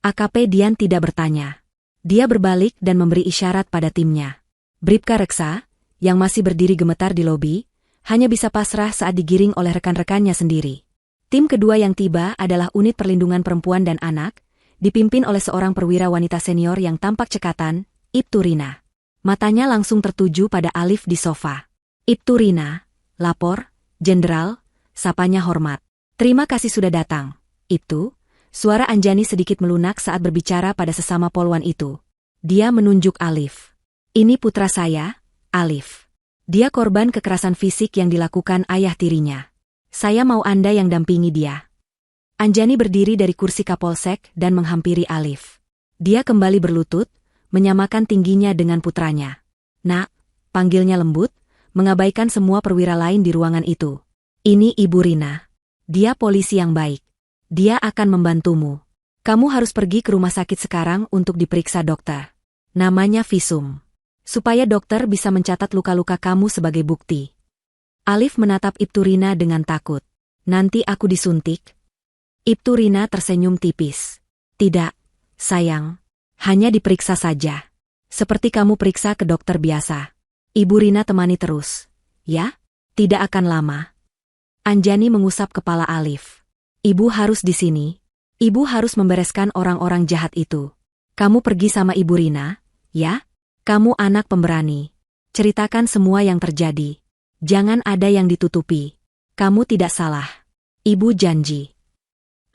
AKP Dian tidak bertanya. Dia berbalik dan memberi isyarat pada timnya. Bribka Reksa, yang masih berdiri gemetar di lobi, hanya bisa pasrah saat digiring oleh rekan-rekannya sendiri. Tim kedua yang tiba adalah Unit Perlindungan Perempuan dan Anak, dipimpin oleh seorang perwira wanita senior yang tampak cekatan, Ibtu Rina. Matanya langsung tertuju pada Alif di sofa. Ibtu Rina, lapor, Jenderal, sapanya hormat. Terima kasih sudah datang. Itu, suara Anjani sedikit melunak saat berbicara pada sesama polwan itu. Dia menunjuk Alif. Ini putra saya, Alif. Dia korban kekerasan fisik yang dilakukan ayah tirinya. Saya mau Anda yang dampingi dia. Anjani berdiri dari kursi Kapolsek dan menghampiri Alif. Dia kembali berlutut, menyamakan tingginya dengan putranya. Nak, panggilnya lembut, mengabaikan semua perwira lain di ruangan itu. Ini Ibu Rina. Dia polisi yang baik. Dia akan membantumu. Kamu harus pergi ke rumah sakit sekarang untuk diperiksa dokter. Namanya visum. Supaya dokter bisa mencatat luka-luka kamu sebagai bukti. Alif menatap Ibtu Rina dengan takut. Nanti aku disuntik? Ibtu Rina tersenyum tipis. Tidak, sayang. Hanya diperiksa saja. Seperti kamu periksa ke dokter biasa. Ibu Rina temani terus. Ya? Tidak akan lama. Anjani mengusap kepala Alif. Ibu harus di sini. Ibu harus membereskan orang-orang jahat itu. Kamu pergi sama Ibu Rina, ya? Kamu anak pemberani. Ceritakan semua yang terjadi. Jangan ada yang ditutupi. Kamu tidak salah. Ibu janji.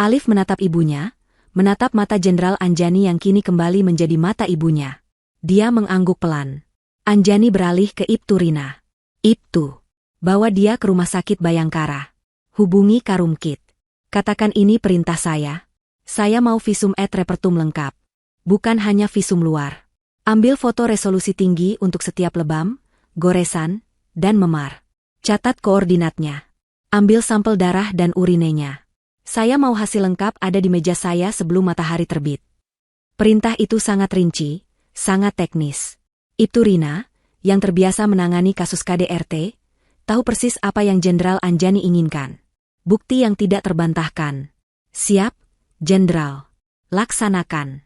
Alif menatap ibunya, menatap mata Jenderal Anjani yang kini kembali menjadi mata ibunya. Dia mengangguk pelan. Anjani beralih ke Ibtu Rina. Ibtu, bawa dia ke rumah sakit Bayangkara. Hubungi Karumkit. Katakan ini perintah saya. Saya mau visum et repertum lengkap. Bukan hanya visum luar. Ambil foto resolusi tinggi untuk setiap lebam, goresan, dan memar. Catat koordinatnya. Ambil sampel darah dan urinenya. Saya mau hasil lengkap ada di meja saya sebelum matahari terbit. Perintah itu sangat rinci, sangat teknis. Ibtu Rina, yang terbiasa menangani kasus KDRT, tahu persis apa yang Jenderal Anjani inginkan. Bukti yang tidak terbantahkan. Siap, Jenderal. Laksanakan.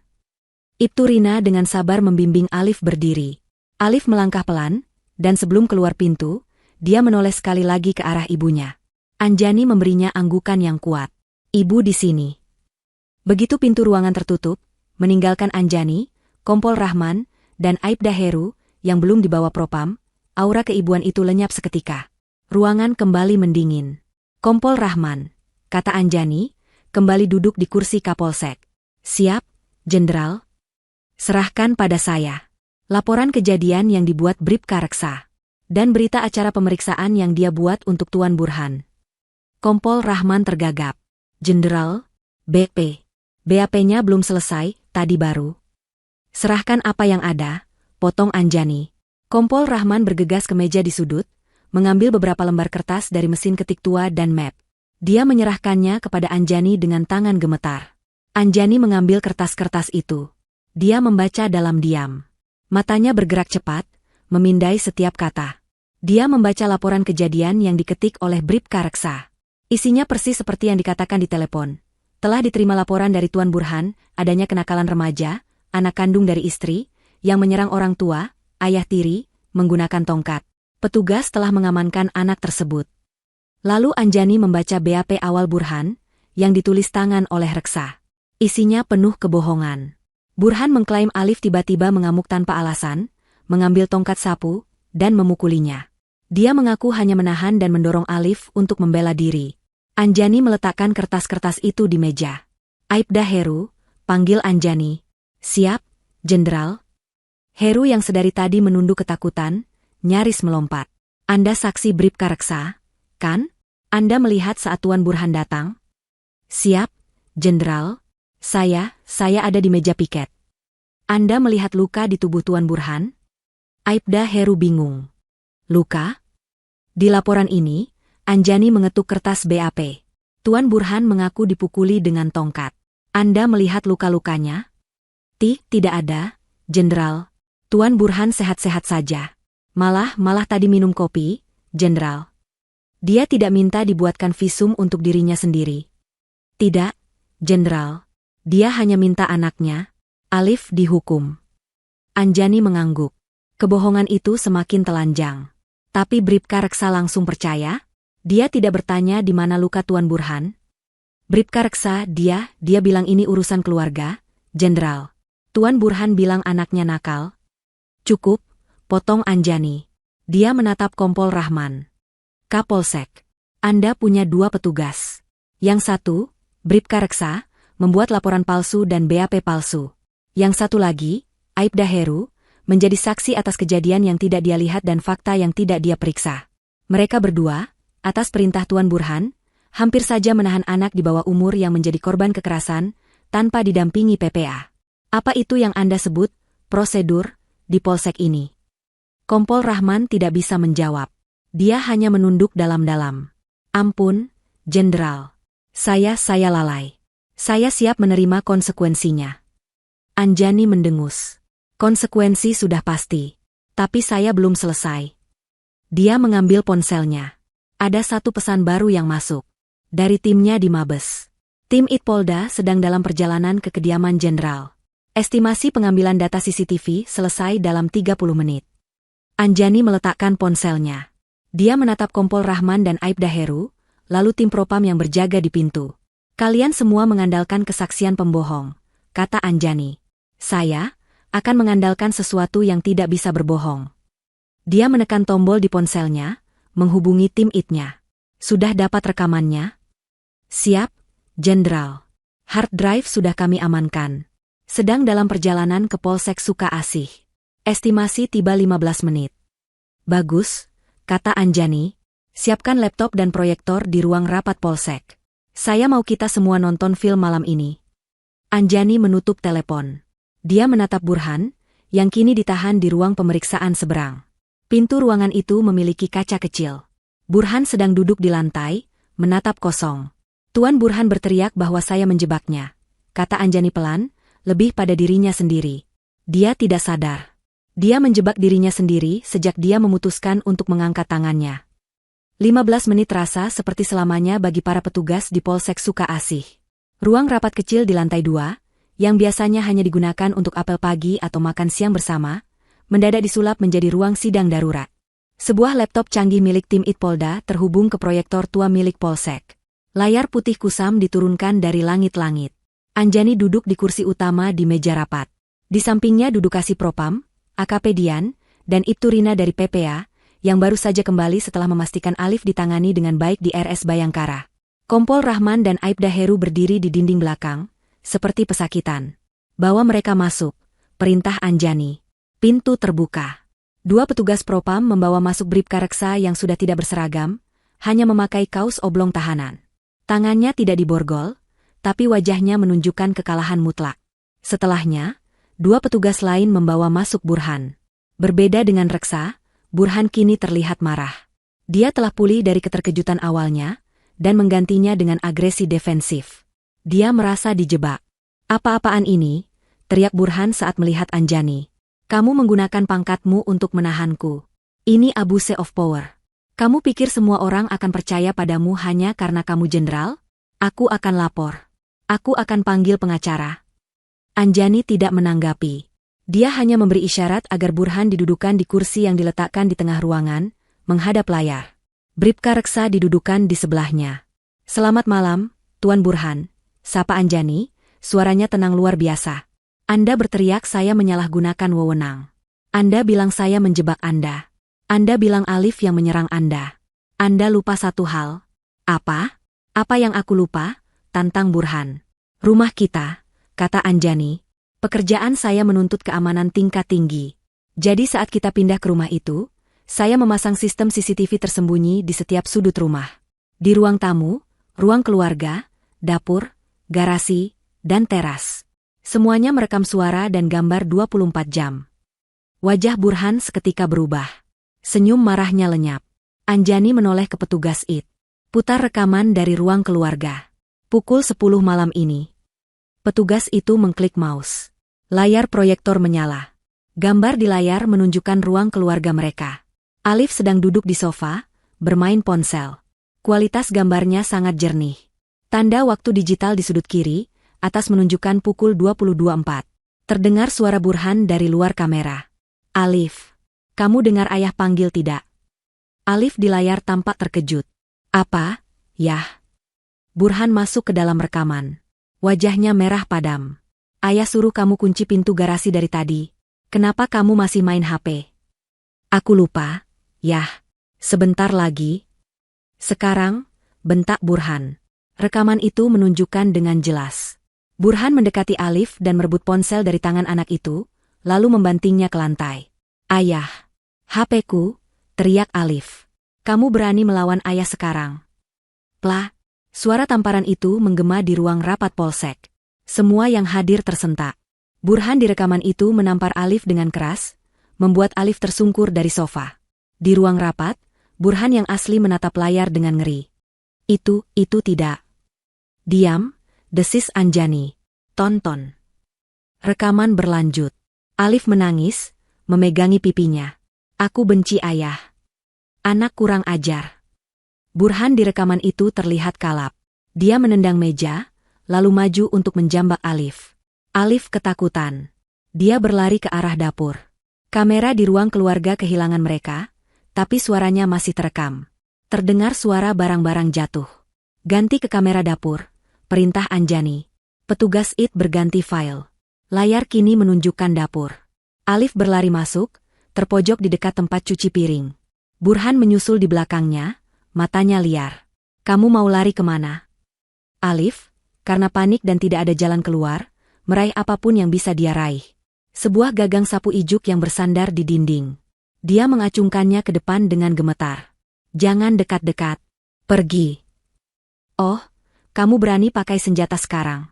Ibtu Rina dengan sabar membimbing Alif berdiri. Alif melangkah pelan, dan sebelum keluar pintu, dia menoleh sekali lagi ke arah ibunya. Anjani memberinya anggukan yang kuat. Ibu di sini. Begitu pintu ruangan tertutup, meninggalkan Anjani, Kompol Rahman, dan Aibda Heru, yang belum dibawa Propam, aura keibuan itu lenyap seketika. Ruangan kembali mendingin. Kompol Rahman, kata Anjani, kembali duduk di kursi Kapolsek. Siap, Jenderal. Serahkan pada saya. Laporan kejadian yang dibuat Bribka Reksa. Dan berita acara pemeriksaan yang dia buat untuk Tuan Burhan. Kompol Rahman tergagap. Jenderal, BP. BAP-nya belum selesai, tadi baru. Serahkan apa yang ada, potong Anjani. Kompol Rahman bergegas ke meja di sudut, mengambil beberapa lembar kertas dari mesin ketik tua dan map. Dia menyerahkannya kepada Anjani dengan tangan gemetar. Anjani mengambil kertas-kertas itu. Dia membaca dalam diam. Matanya bergerak cepat, memindai setiap kata. Dia membaca laporan kejadian yang diketik oleh Bribka Reksa. Isinya persis seperti yang dikatakan di telepon. Telah diterima laporan dari Tuan Burhan, adanya kenakalan remaja, anak kandung dari istri, yang menyerang orang tua, ayah tiri, menggunakan tongkat. Petugas telah mengamankan anak tersebut. Lalu Anjani membaca BAP awal Burhan, yang ditulis tangan oleh Reksa. Isinya penuh kebohongan. Burhan mengklaim Alif tiba-tiba mengamuk tanpa alasan, mengambil tongkat sapu, dan memukulinya. Dia mengaku hanya menahan dan mendorong Alif untuk membela diri. Anjani meletakkan kertas-kertas itu di meja. Aibda Heru, panggil Anjani. Siap, Jenderal. Heru yang sedari tadi menunduk ketakutan, nyaris melompat. Anda saksi Bribka Reksa, kan? Anda melihat saat Tuan Burhan datang? Siap, Jenderal. Saya ada di meja piket. Anda melihat luka di tubuh Tuan Burhan? Aibda Heru bingung. Luka? Di laporan ini, Anjani mengetuk kertas BAP. Tuan Burhan mengaku dipukuli dengan tongkat. Anda melihat luka-lukanya? Tidak ada, Jenderal. Tuan Burhan sehat-sehat saja. Malah tadi minum kopi, Jenderal. Dia tidak minta dibuatkan visum untuk dirinya sendiri. Tidak, Jenderal. Dia hanya minta anaknya, Alif, dihukum. Anjani mengangguk. Kebohongan itu semakin telanjang. Tapi Bribka Reksa langsung percaya. Dia tidak bertanya di mana luka Tuan Burhan. Bribka Reksa, dia bilang ini urusan keluarga, Jenderal. Tuan Burhan bilang anaknya nakal. Cukup, potong Anjani. Dia menatap Kompol Rahman. Kapolsek, Anda punya 2 petugas. Yang satu, Bribka Reksa, membuat laporan palsu dan BAP palsu. Yang satu lagi, Aibda Heru, menjadi saksi atas kejadian yang tidak dia lihat dan fakta yang tidak dia periksa. Mereka berdua, atas perintah Tuan Burhan, hampir saja menahan anak di bawah umur yang menjadi korban kekerasan, tanpa didampingi PPA. Apa itu yang Anda sebut, prosedur, di polsek ini? Kompol Rahman tidak bisa menjawab. Dia hanya menunduk dalam-dalam. Ampun, Jenderal. Saya lalai. Saya siap menerima konsekuensinya. Anjani mendengus. Konsekuensi sudah pasti. Tapi saya belum selesai. Dia mengambil ponselnya. Ada satu pesan baru yang masuk. Dari timnya di Mabes. Tim Itpolda sedang dalam perjalanan ke kediaman Jenderal. Estimasi pengambilan data CCTV selesai dalam 30 menit. Anjani meletakkan ponselnya. Dia menatap Kompol Rahman dan Aibda Heru, lalu tim propam yang berjaga di pintu. Kalian semua mengandalkan kesaksian pembohong, kata Anjani. Saya akan mengandalkan sesuatu yang tidak bisa berbohong. Dia menekan tombol di ponselnya, menghubungi tim IT-nya. Sudah dapat rekamannya? Siap, Jenderal. Hard drive sudah kami amankan. Sedang dalam perjalanan ke Polsek Suka Asih. Estimasi tiba 15 menit. Bagus, kata Anjani. Siapkan laptop dan proyektor di ruang rapat Polsek. Saya mau kita semua nonton film malam ini. Anjani menutup telepon. Dia menatap Burhan, yang kini ditahan di ruang pemeriksaan seberang. Pintu ruangan itu memiliki kaca kecil. Burhan sedang duduk di lantai, menatap kosong. Tuan Burhan berteriak bahwa saya menjebaknya, kata Anjani pelan, lebih pada dirinya sendiri. Dia tidak sadar. Dia menjebak dirinya sendiri sejak dia memutuskan untuk mengangkat tangannya. 15 menit terasa seperti selamanya bagi para petugas di Polsek Suka Asih. Ruang rapat kecil di lantai 2, yang biasanya hanya digunakan untuk apel pagi atau makan siang bersama, mendadak disulap menjadi ruang sidang darurat. Sebuah laptop canggih milik tim Itpolda terhubung ke proyektor tua milik Polsek. Layar putih kusam diturunkan dari langit-langit. Anjani duduk di kursi utama di meja rapat. Di sampingnya duduk Kasih Propam, AKP Dian, dan Ibtu Rina dari PPA, yang baru saja kembali setelah memastikan Alif ditangani dengan baik di RS Bayangkara. Kompol Rahman dan Aibda Heru berdiri di dinding belakang, seperti pesakitan. Bawa mereka masuk, perintah Anjani. Pintu terbuka. 2 petugas propam membawa masuk Bribka Reksa yang sudah tidak berseragam, hanya memakai kaos oblong tahanan. Tangannya tidak diborgol, tapi wajahnya menunjukkan kekalahan mutlak. Setelahnya, 2 petugas lain membawa masuk Burhan. Berbeda dengan Reksa, Burhan kini terlihat marah. Dia telah pulih dari keterkejutan awalnya, dan menggantinya dengan agresi defensif. Dia merasa dijebak. Apa-apaan ini? Teriak Burhan saat melihat Anjani. Kamu menggunakan pangkatmu untuk menahanku. Ini abuse of power. Kamu pikir semua orang akan percaya padamu hanya karena kamu jenderal? Aku akan lapor. Aku akan panggil pengacara. Anjani tidak menanggapi. Dia hanya memberi isyarat agar Burhan didudukan di kursi yang diletakkan di tengah ruangan, menghadap layar. Bribka Reksa didudukan di sebelahnya. Selamat malam, Tuan Burhan. Sapa Anjani, suaranya tenang luar biasa. Anda berteriak saya menyalahgunakan wewenang. Anda bilang saya menjebak Anda. Anda bilang Alif yang menyerang Anda. Anda lupa satu hal. Apa? Apa yang aku lupa? Tantang Burhan. Rumah kita, kata Anjani. Pekerjaan saya menuntut keamanan tingkat tinggi. Jadi saat kita pindah ke rumah itu, saya memasang sistem CCTV tersembunyi di setiap sudut rumah. Di ruang tamu, ruang keluarga, dapur, garasi, dan teras. Semuanya merekam suara dan gambar 24 jam. Wajah Burhan seketika berubah. Senyum marahnya lenyap. Anjani menoleh ke petugas IT. Putar rekaman dari ruang keluarga. Pukul 10 malam ini. Petugas itu mengklik mouse. Layar proyektor menyala. Gambar di layar menunjukkan ruang keluarga mereka. Alif sedang duduk di sofa, bermain ponsel. Kualitas gambarnya sangat jernih. Tanda waktu digital di sudut kiri, atas menunjukkan pukul 22.04. Terdengar suara Burhan dari luar kamera. Alif. Kamu dengar ayah panggil tidak? Alif di layar tampak terkejut. Apa? Yah. Burhan masuk ke dalam rekaman. Wajahnya merah padam. Ayah suruh kamu kunci pintu garasi dari tadi. Kenapa kamu masih main HP? Aku lupa. Yah. Sebentar lagi. Sekarang, bentak Burhan. Rekaman itu menunjukkan dengan jelas. Burhan mendekati Alif dan merebut ponsel dari tangan anak itu, lalu membantingnya ke lantai. Ayah. HP-ku, teriak Alif. Kamu berani melawan ayah sekarang. Plah, suara tamparan itu menggema di ruang rapat polsek. Semua yang hadir tersentak. Burhan di rekaman itu menampar Alif dengan keras, membuat Alif tersungkur dari sofa. Di ruang rapat, Burhan yang asli menatap layar dengan ngeri. Itu tidak. Diam, desis Anjani. Tonton. Rekaman berlanjut. Alif menangis, memegangi pipinya. Aku benci ayah. Anak kurang ajar. Burhan di rekaman itu terlihat kalap. Dia menendang meja, lalu maju untuk menjambak Alif. Alif ketakutan. Dia berlari ke arah dapur. Kamera di ruang keluarga kehilangan mereka, tapi suaranya masih terekam. Terdengar suara barang-barang jatuh. Ganti ke kamera dapur, perintah Anjani. Petugas IT berganti file. Layar kini menunjukkan dapur. Alif berlari masuk, terpojok di dekat tempat cuci piring. Burhan menyusul di belakangnya, matanya liar. Kamu mau lari kemana? Alif, karena panik dan tidak ada jalan keluar, meraih apapun yang bisa dia raih. Sebuah gagang sapu ijuk yang bersandar di dinding. Dia mengacungkannya ke depan dengan gemetar. Jangan dekat-dekat. Pergi. Oh, kamu berani pakai senjata sekarang.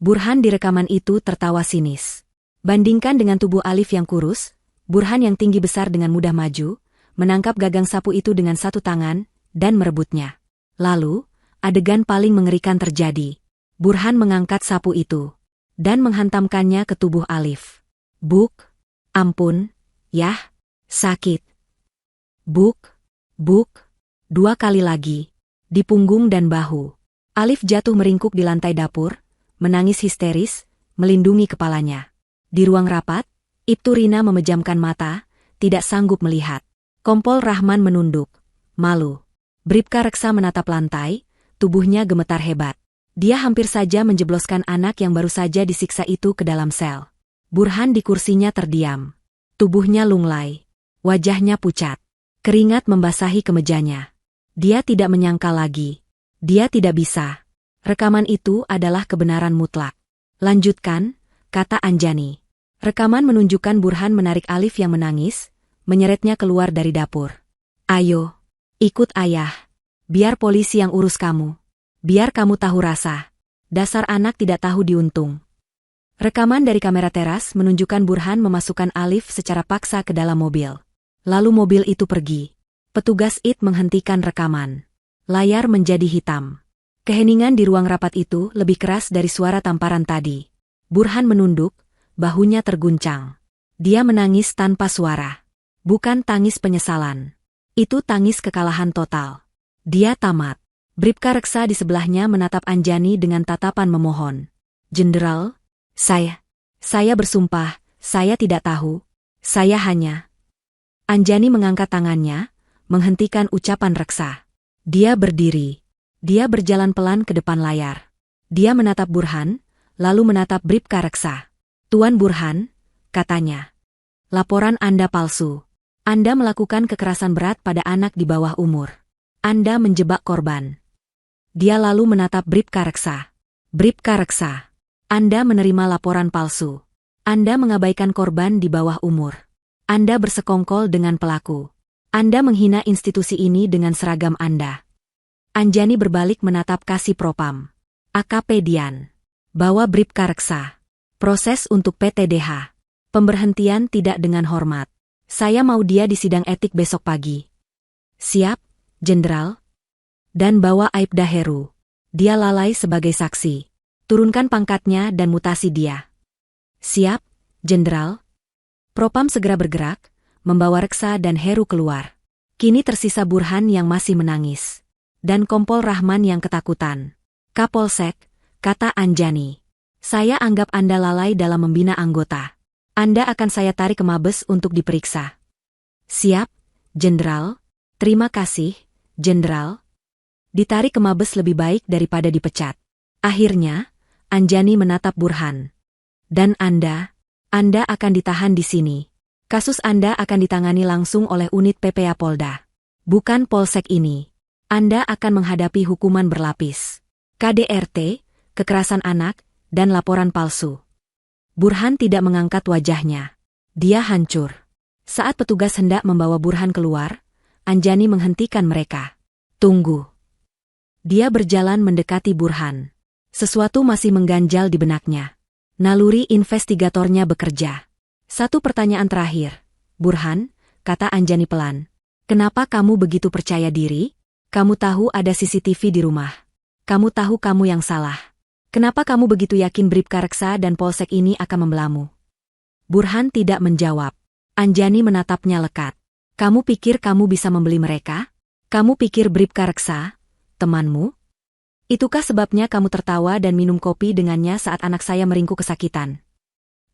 Burhan di rekaman itu tertawa sinis. Bandingkan dengan tubuh Alif yang kurus, Burhan yang tinggi besar dengan mudah maju, menangkap gagang sapu itu dengan satu tangan, dan merebutnya. Lalu, adegan paling mengerikan terjadi. Burhan mengangkat sapu itu, dan menghantamkannya ke tubuh Alif. Buk, ampun, yah, sakit. Buk, dua kali lagi, di punggung dan bahu. Alif jatuh meringkuk di lantai dapur, menangis histeris, melindungi kepalanya. Di ruang rapat, Ibtu Rina memejamkan mata, tidak sanggup melihat. Kompol Rahman menunduk, malu. Bribka Reksa menatap lantai, tubuhnya gemetar hebat. Dia hampir saja menjebloskan anak yang baru saja disiksa itu ke dalam sel. Burhan di kursinya terdiam. Tubuhnya lunglai. Wajahnya pucat. Keringat membasahi kemejanya. Dia tidak menyangka lagi. Dia tidak bisa. Rekaman itu adalah kebenaran mutlak. Lanjutkan, kata Anjani. Rekaman menunjukkan Burhan menarik Alif yang menangis, menyeretnya keluar dari dapur. Ayo, ikut ayah. Biar polisi yang urus kamu. Biar kamu tahu rasa. Dasar anak tidak tahu diuntung. Rekaman dari kamera teras menunjukkan Burhan memasukkan Alif secara paksa ke dalam mobil. Lalu mobil itu pergi. Petugas IT menghentikan rekaman. Layar menjadi hitam. Keheningan di ruang rapat itu lebih keras dari suara tamparan tadi. Burhan menunduk, bahunya terguncang. Dia menangis tanpa suara. Bukan tangis penyesalan. Itu tangis kekalahan total. Dia tamat. Bribka Reksa di sebelahnya menatap Anjani dengan tatapan memohon. "Jenderal, saya bersumpah, saya tidak tahu. Saya hanya..." Anjani mengangkat tangannya, menghentikan ucapan Reksa. Dia berdiri. Dia berjalan pelan ke depan layar. Dia menatap Burhan, lalu menatap Bribka Reksa. "Tuan Burhan," katanya. "Laporan Anda palsu. Anda melakukan kekerasan berat pada anak di bawah umur. Anda menjebak korban." Dia lalu menatap Bribka Reksa. "Bribka Reksa, Anda menerima laporan palsu. Anda mengabaikan korban di bawah umur. Anda bersekongkol dengan pelaku. Anda menghina institusi ini dengan seragam Anda." Anjani berbalik menatap Kasih Propam. "AKP Dian. Bawa Bribka Reksa. Proses untuk PTDH. Pemberhentian tidak dengan hormat. Saya mau dia di sidang etik besok pagi." "Siap, Jenderal." "Dan bawa Aibda Heru. Dia lalai sebagai saksi. Turunkan pangkatnya dan mutasi dia." "Siap, Jenderal." Propam segera bergerak, membawa Reksa dan Heru keluar. Kini tersisa Burhan yang masih menangis. Dan Kompol Rahman yang ketakutan. "Kapolsek," kata Anjani. "Saya anggap Anda lalai dalam membina anggota. Anda akan saya tarik ke Mabes untuk diperiksa." "Siap, Jenderal." "Terima kasih, Jenderal." Ditarik ke Mabes lebih baik daripada dipecat. Akhirnya, Anjani menatap Burhan. "Dan Anda akan ditahan di sini. Kasus Anda akan ditangani langsung oleh unit PPA Polda. Bukan Polsek ini. Anda akan menghadapi hukuman berlapis. KDRT, kekerasan anak, dan laporan palsu." Burhan tidak mengangkat wajahnya. Dia hancur. Saat petugas hendak membawa Burhan keluar, Anjani menghentikan mereka. "Tunggu." Dia berjalan mendekati Burhan. Sesuatu masih mengganjal di benaknya. Naluri investigatornya bekerja. "Satu pertanyaan terakhir. Burhan," kata Anjani pelan. "Kenapa kamu begitu percaya diri? Kamu tahu ada CCTV di rumah. Kamu tahu kamu yang salah. Kenapa kamu begitu yakin Bribka Reksa dan Polsek ini akan membelamu?" Burhan tidak menjawab. Anjani menatapnya lekat. "Kamu pikir kamu bisa membeli mereka? Kamu pikir Bribka Reksa temanmu? Itukah sebabnya kamu tertawa dan minum kopi dengannya saat anak saya meringkuk kesakitan?"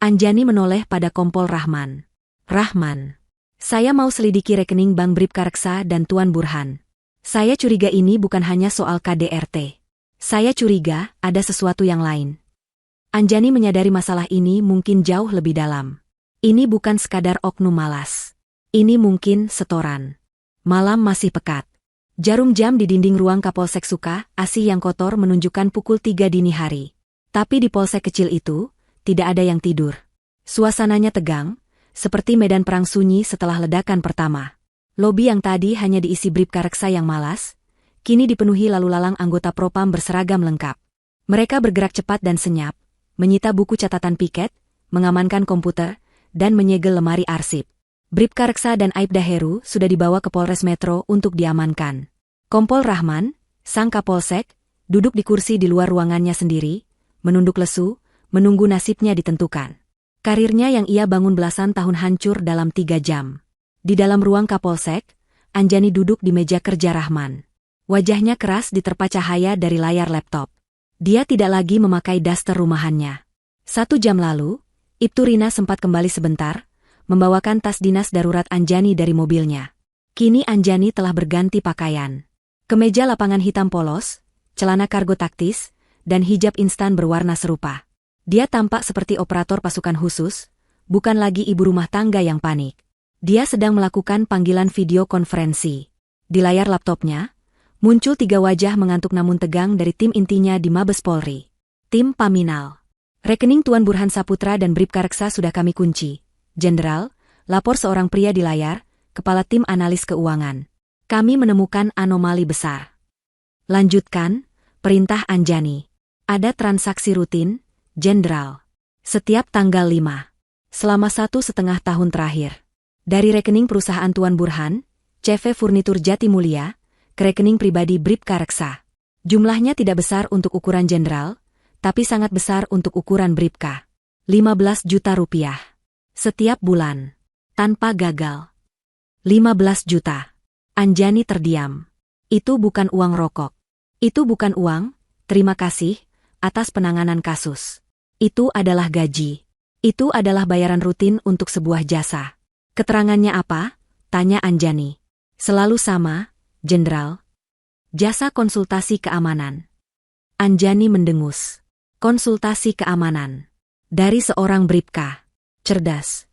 Anjani menoleh pada Kompol Rahman. "Rahman, saya mau selidiki rekening Bank Bribka Reksa dan Tuan Burhan. Saya curiga ini bukan hanya soal KDRT. Saya curiga ada sesuatu yang lain." Anjani menyadari masalah ini mungkin jauh lebih dalam. Ini bukan sekadar oknum malas. Ini mungkin setoran. Malam masih pekat. Jarum jam di dinding ruang Kapolsek Suka Asih yang kotor menunjukkan pukul 3 dini hari. Tapi di polsek kecil itu, tidak ada yang tidur. Suasananya tegang, seperti medan perang sunyi setelah ledakan pertama. Lobi yang tadi hanya diisi Bribka Reksa yang malas, kini dipenuhi lalu lalang anggota Propam berseragam lengkap. Mereka bergerak cepat dan senyap, menyita buku catatan piket, mengamankan komputer, dan menyegel lemari arsip. Bribka Reksa dan Aibda Heru sudah dibawa ke Polres Metro untuk diamankan. Kompol Rahman, sang Kapolsek, duduk di kursi di luar ruangannya sendiri, menunduk lesu, menunggu nasibnya ditentukan. Karirnya yang ia bangun belasan tahun hancur dalam 3 jam. Di dalam ruang Kapolsek, Anjani duduk di meja kerja Rahman. Wajahnya keras diterpa cahaya dari layar laptop. Dia tidak lagi memakai daster rumahannya. 1 jam lalu, Ibtu Rina sempat kembali sebentar, membawakan tas dinas darurat Anjani dari mobilnya. Kini Anjani telah berganti pakaian. Kemeja lapangan hitam polos, celana kargo taktis, dan hijab instan berwarna serupa. Dia tampak seperti operator pasukan khusus, bukan lagi ibu rumah tangga yang panik. Dia sedang melakukan panggilan video konferensi. Di layar laptopnya, muncul 3 wajah mengantuk namun tegang dari tim intinya di Mabes Polri. Tim Paminal. "Rekening Tuan Burhan Saputra dan Bribka Reksa sudah kami kunci. Jenderal," lapor seorang pria di layar, kepala tim analis keuangan. "Kami menemukan anomali besar." "Lanjutkan," perintah Anjani. "Ada transaksi rutin, Jenderal." Setiap tanggal 5. Selama 1,5 tahun terakhir. Dari rekening perusahaan Tuan Burhan, CV Furnitur Jatimulya, ke rekening pribadi Bribka Reksa. Jumlahnya tidak besar untuk ukuran jenderal, tapi sangat besar untuk ukuran Bribka. 15 juta rupiah. Setiap bulan. Tanpa gagal. 15 juta. Anjani terdiam. Itu bukan uang rokok. Itu bukan uang, terima kasih, atas penanganan kasus. Itu adalah gaji. Itu adalah bayaran rutin untuk sebuah jasa. Keterangannya apa? Tanya Anjani. Selalu sama, Jenderal. Jasa konsultasi keamanan. Anjani mendengus. Konsultasi keamanan. Dari seorang Bribka. Cerdas.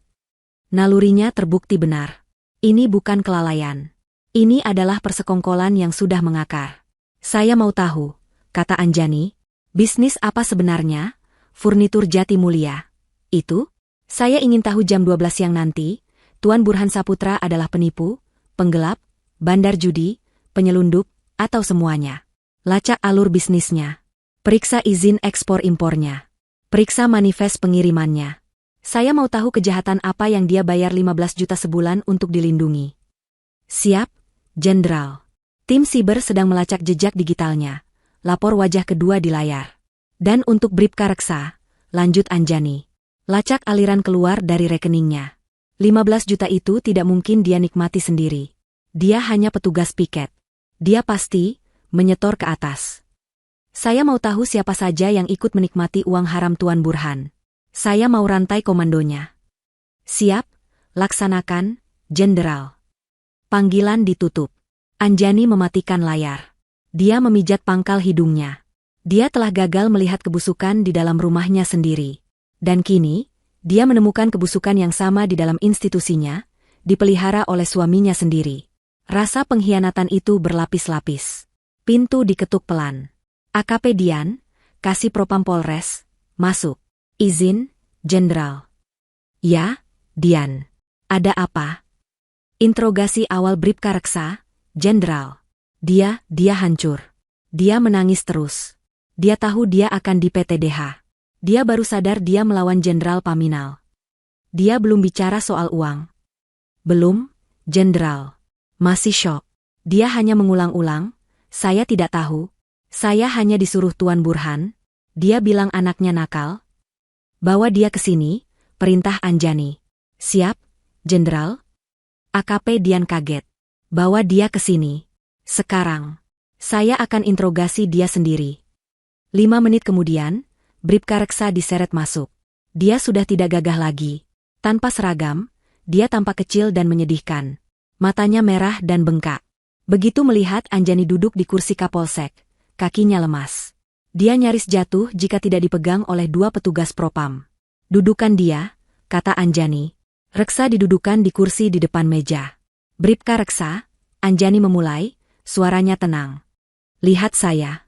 Nalurinya terbukti benar. Ini bukan kelalaian. Ini adalah persekongkolan yang sudah mengakar. Saya mau tahu, kata Anjani, bisnis apa sebenarnya? Furnitur Jatimulya. Itu? Saya ingin tahu jam 12 siang nanti, Tuan Burhan Saputra adalah penipu, penggelap, bandar judi, penyelundup, atau semuanya. Lacak alur bisnisnya. Periksa izin ekspor-impornya. Periksa manifest pengirimannya. Saya mau tahu kejahatan apa yang dia bayar 15 juta sebulan untuk dilindungi. Siap, Jenderal. Tim siber sedang melacak jejak digitalnya. Lapor wajah kedua di layar. Dan untuk Bribka Reksa, lanjut Anjani. Lacak aliran keluar dari rekeningnya. 15 juta itu tidak mungkin dia nikmati sendiri. Dia hanya petugas piket. Dia pasti menyetor ke atas. Saya mau tahu siapa saja yang ikut menikmati uang haram Tuan Burhan. Saya mau rantai komandonya. Siap, laksanakan, Jenderal. Panggilan ditutup. Anjani mematikan layar. Dia memijat pangkal hidungnya. Dia telah gagal melihat kebusukan di dalam rumahnya sendiri. Dan kini, dia menemukan kebusukan yang sama di dalam institusinya, dipelihara oleh suaminya sendiri. Rasa pengkhianatan itu berlapis-lapis. Pintu diketuk pelan. AKP Dian, Kasih Propam Polres, masuk. Izin, Jenderal. Ya, Dian. Ada apa? Interogasi awal Bribka Reksa, Jenderal. Dia hancur. Dia menangis terus. Dia tahu dia akan di PTDH. Dia baru sadar dia melawan Jenderal Paminal. Dia belum bicara soal uang. Belum, Jenderal. Masih syok. Dia hanya mengulang-ulang, saya tidak tahu. Saya hanya disuruh Tuan Burhan. Dia bilang anaknya nakal. Bawa dia ke sini, perintah Anjani. Siap, Jenderal. AKP Dian kaget. Bawa dia ke sini. Sekarang. Saya akan interogasi dia sendiri. 5 menit kemudian, Bribka Reksa diseret masuk. Dia sudah tidak gagah lagi. Tanpa seragam, dia tampak kecil dan menyedihkan. Matanya merah dan bengkak. Begitu melihat Anjani duduk di kursi Kapolsek, kakinya lemas. Dia nyaris jatuh jika tidak dipegang oleh 2 petugas propam. Dudukan dia, kata Anjani. Reksa didudukan di kursi di depan meja. Bribka Reksa, Anjani memulai, suaranya tenang. Lihat saya.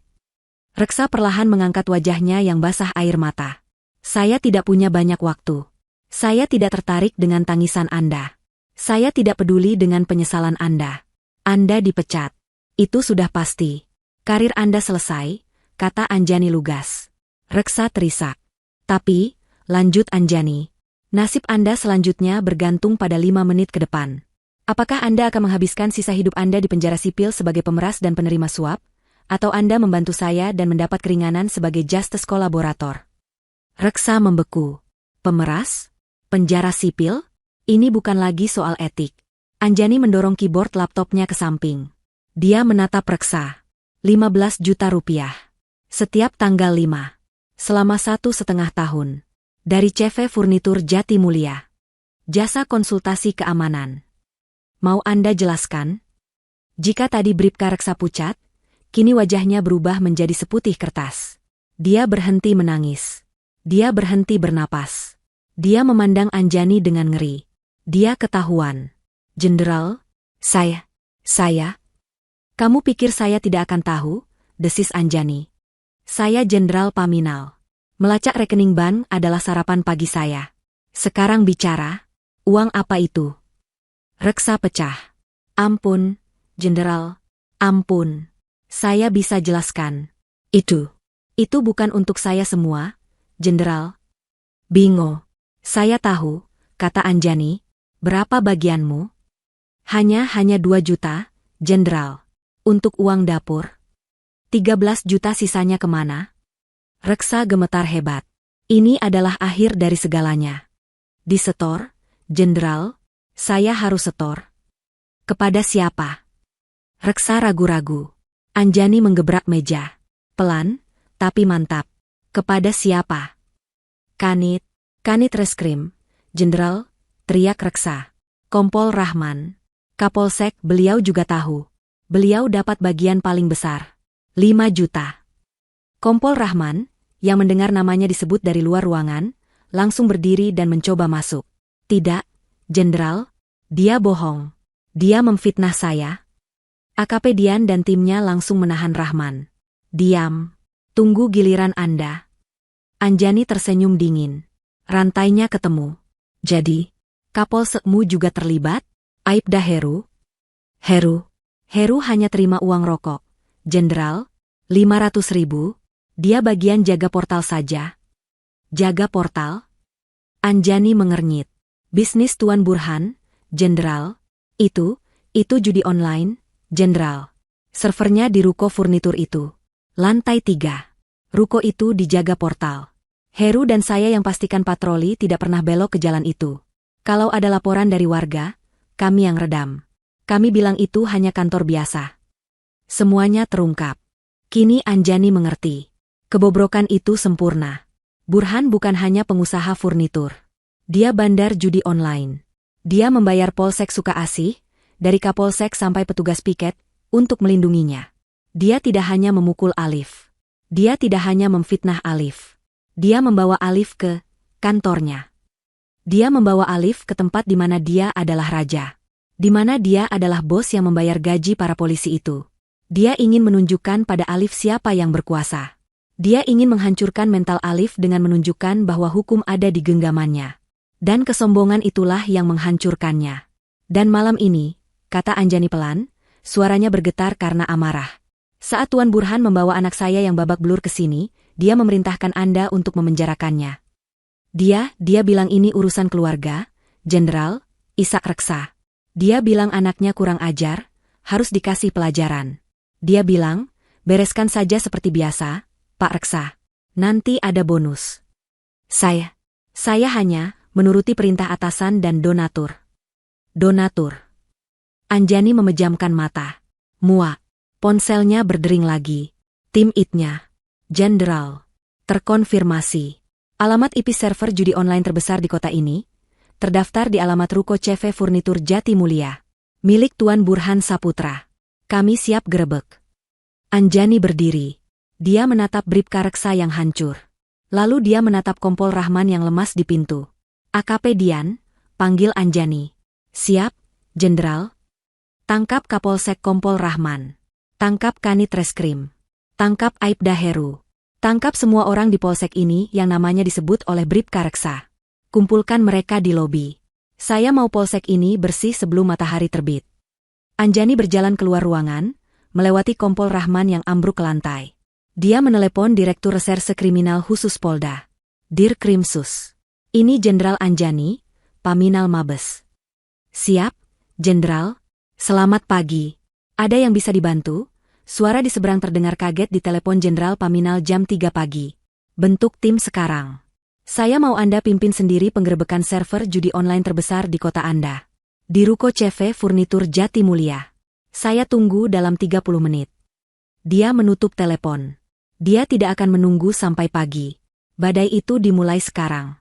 Reksa perlahan mengangkat wajahnya yang basah air mata. Saya tidak punya banyak waktu. Saya tidak tertarik dengan tangisan Anda. Saya tidak peduli dengan penyesalan Anda. Anda dipecat. Itu sudah pasti. Karir Anda selesai, kata Anjani lugas. Reksa terisak. Tapi, lanjut Anjani, nasib Anda selanjutnya bergantung pada 5 menit ke depan. Apakah Anda akan menghabiskan sisa hidup Anda di penjara sipil sebagai pemeras dan penerima suap? Atau Anda membantu saya dan mendapat keringanan sebagai justice kolaborator? Reksa membeku. Pemeras? Penjara sipil? Ini bukan lagi soal etik. Anjani mendorong keyboard laptopnya ke samping. Dia menatap Reksa. 15 juta rupiah. Setiap tanggal 5. Selama 1,5 tahun. Dari CV Furnitur Jatimulya. Jasa konsultasi keamanan. Mau Anda jelaskan? Jika tadi Bribka Reksa pucat, kini wajahnya berubah menjadi seputih kertas. Dia berhenti menangis. Dia berhenti bernapas. Dia memandang Anjani dengan ngeri. Dia ketahuan. Jenderal, saya. Kamu pikir saya tidak akan tahu? Desis Anjani. Saya Jenderal Paminal. Melacak rekening bank adalah sarapan pagi saya. Sekarang bicara, uang apa itu? Reksa pecah. Ampun, Jenderal, ampun. Saya bisa jelaskan. Itu bukan untuk saya semua, Jenderal. Bingo. Saya tahu, kata Anjani. Berapa bagianmu? Hanya 2 juta, Jenderal. Untuk uang dapur. 13 juta sisanya kemana? Reksa gemetar hebat. Ini adalah akhir dari segalanya. Disetor, Jenderal. Saya harus setor. Kepada siapa? Reksa ragu-ragu. Anjani menggebrak meja. Pelan, tapi mantap. Kepada siapa? Kanit reskrim. Jenderal, teriak Reksa. Kompol Rahman. Kapolsek, beliau juga tahu. Beliau dapat bagian paling besar. 5 juta. Kompol Rahman, yang mendengar namanya disebut dari luar ruangan, langsung berdiri dan mencoba masuk. Tidak, Jenderal, dia bohong. Dia memfitnah saya. AKP Dian dan timnya langsung menahan Rahman. Diam. Tunggu giliran Anda. Anjani tersenyum dingin. Rantainya ketemu. Jadi, Kapolsekmu juga terlibat? Aibda Heru. Heru hanya terima uang rokok. Jenderal, 500.000. Dia bagian jaga portal saja. Jaga portal? Anjani mengernyit. Bisnis Tuan Burhan, Jenderal. Itu judi online, Jenderal. Servernya di ruko furnitur itu. Lantai 3. Ruko itu dijaga portal. Heru dan saya yang pastikan patroli tidak pernah belok ke jalan itu. Kalau ada laporan dari warga, kami yang redam. Kami bilang itu hanya kantor biasa. Semuanya terungkap. Kini Anjani mengerti. Kebobrokan itu sempurna. Burhan bukan hanya pengusaha furnitur. Dia bandar judi online. Dia membayar Polsek Sukaasih, dari Kapolsek sampai petugas piket, untuk melindunginya. Dia tidak hanya memukul Alif. Dia tidak hanya memfitnah Alif. Dia membawa Alif ke kantornya. Dia membawa Alif ke tempat di mana dia adalah raja. Di mana dia adalah bos yang membayar gaji para polisi itu. Dia ingin menunjukkan pada Alif siapa yang berkuasa. Dia ingin menghancurkan mental Alif dengan menunjukkan bahwa hukum ada di genggamannya. Dan kesombongan itulah yang menghancurkannya. Dan malam ini, kata Anjani pelan, suaranya bergetar karena amarah. Saat Tuan Burhan membawa anak saya yang babak belur ke sini, dia memerintahkan Anda untuk memenjarakannya. Dia bilang ini urusan keluarga, Jenderal, Ishak Reksa. Dia bilang anaknya kurang ajar, harus dikasih pelajaran. Dia bilang, bereskan saja seperti biasa, Pak Reksa. Nanti ada bonus. Saya hanya menuruti perintah atasan dan donatur. Donatur. Anjani memejamkan mata. Muak. Ponselnya berdering lagi. Tim IT-nya. Jenderal. Terkonfirmasi. Alamat IP server judi online terbesar di kota ini. Terdaftar di alamat Ruko CV Furnitur Jati Mulia. Milik Tuan Burhan Saputra. Kami siap gerebek. Anjani berdiri. Dia menatap Bribka Reksa yang hancur. Lalu dia menatap Kompol Rahman yang lemas di pintu. AKP Dian, panggil Anjani. Siap, Jenderal. Tangkap Kapolsek Kompol Rahman. Tangkap Kanit Reskrim. Tangkap Aibda Heru. Tangkap semua orang di polsek ini yang namanya disebut oleh Bribka Reksa. Kumpulkan mereka di lobi. Saya mau polsek ini bersih sebelum matahari terbit. Anjani berjalan keluar ruangan, melewati Kompol Rahman yang ambruk ke lantai. Dia menelepon Direktur Reserse Kriminal Khusus Polda. Dir Krimsus. Ini Jenderal Anjani, Paminal Mabes. Siap, Jenderal. Selamat pagi. Ada yang bisa dibantu? Suara di seberang terdengar kaget di telepon Jenderal Paminal jam 3 pagi. Bentuk tim sekarang. Saya mau Anda pimpin sendiri penggerebekan server judi online terbesar di kota Anda. Di Ruko CV Furnitur Jati Mulia. Saya tunggu dalam 30 menit. Dia menutup telepon. Dia tidak akan menunggu sampai pagi. Badai itu dimulai sekarang.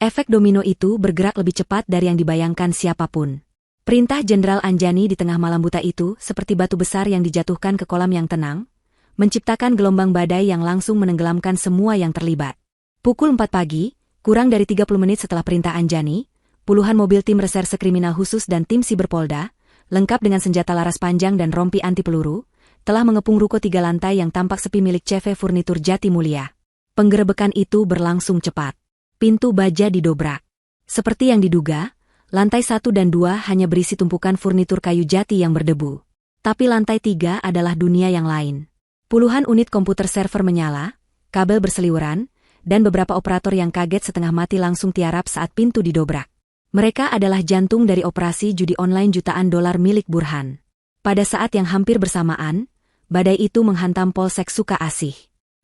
Efek domino itu bergerak lebih cepat dari yang dibayangkan siapapun. Perintah Jenderal Anjani di tengah malam buta itu seperti batu besar yang dijatuhkan ke kolam yang tenang, menciptakan gelombang badai yang langsung menenggelamkan semua yang terlibat. Pukul 4 pagi, kurang dari 30 menit setelah perintah Anjani, puluhan mobil tim reserse kriminal khusus dan tim siber Polda, lengkap dengan senjata laras panjang dan rompi anti peluru, telah mengepung ruko 3 lantai yang tampak sepi milik CV Furnitur Jati Mulia. Penggerebekan itu berlangsung cepat. Pintu baja didobrak. Seperti yang diduga, lantai 1 dan 2 hanya berisi tumpukan furnitur kayu jati yang berdebu. Tapi lantai 3 adalah dunia yang lain. Puluhan unit komputer server menyala, kabel berseliweran, dan beberapa operator yang kaget setengah mati langsung tiarap saat pintu didobrak. Mereka adalah jantung dari operasi judi online jutaan dolar milik Burhan. Pada saat yang hampir bersamaan, badai itu menghantam Polsek Suka Asih.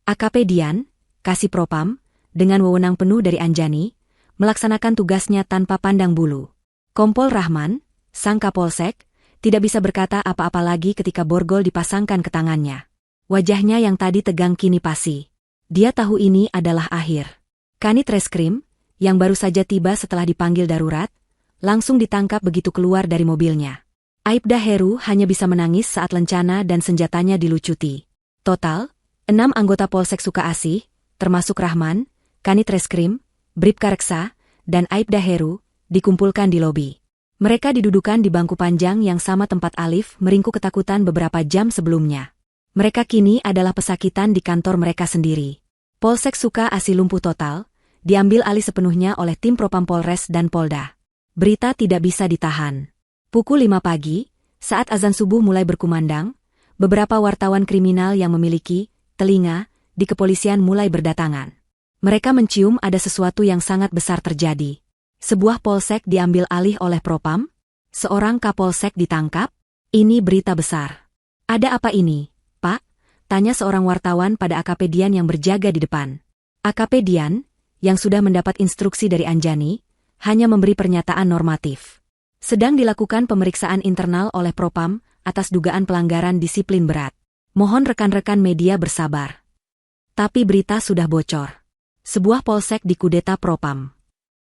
AKP Dian, Kasih Propam, dengan wewenang penuh dari Anjani, melaksanakan tugasnya tanpa pandang bulu. Kompol Rahman, sang Kapolsek, tidak bisa berkata apa-apa lagi ketika borgol dipasangkan ke tangannya. Wajahnya yang tadi tegang kini pasi. Dia tahu ini adalah akhir. Kanit Reskrim, yang baru saja tiba setelah dipanggil darurat, langsung ditangkap begitu keluar dari mobilnya. Aibda Heru hanya bisa menangis saat lencana dan senjatanya dilucuti. Total, 6 anggota Polsek Suka Asih, termasuk Rahman, Kanit Reskrim, Bribka Reksa, dan Aibda Heru, dikumpulkan di lobi. Mereka didudukan di bangku panjang yang sama tempat Alif meringkuk ketakutan beberapa jam sebelumnya. Mereka kini adalah pesakitan di kantor mereka sendiri. Polsek Suka Asih lumpuh total, diambil alih sepenuhnya oleh tim Propam Polres dan Polda. Berita tidak bisa ditahan. Pukul 5 pagi, saat azan subuh mulai berkumandang, beberapa wartawan kriminal yang memiliki telinga di kepolisian mulai berdatangan. Mereka mencium ada sesuatu yang sangat besar terjadi. Sebuah polsek diambil alih oleh Propam, seorang kapolsek ditangkap. Ini berita besar. Ada apa ini, Pak? Tanya seorang wartawan pada AKP Dian yang berjaga di depan. AKP Dian, yang sudah mendapat instruksi dari Anjani, hanya memberi pernyataan normatif. Sedang dilakukan pemeriksaan internal oleh Propam atas dugaan pelanggaran disiplin berat. Mohon rekan-rekan media bersabar. Tapi berita sudah bocor. Sebuah polsek dikudeta Propam.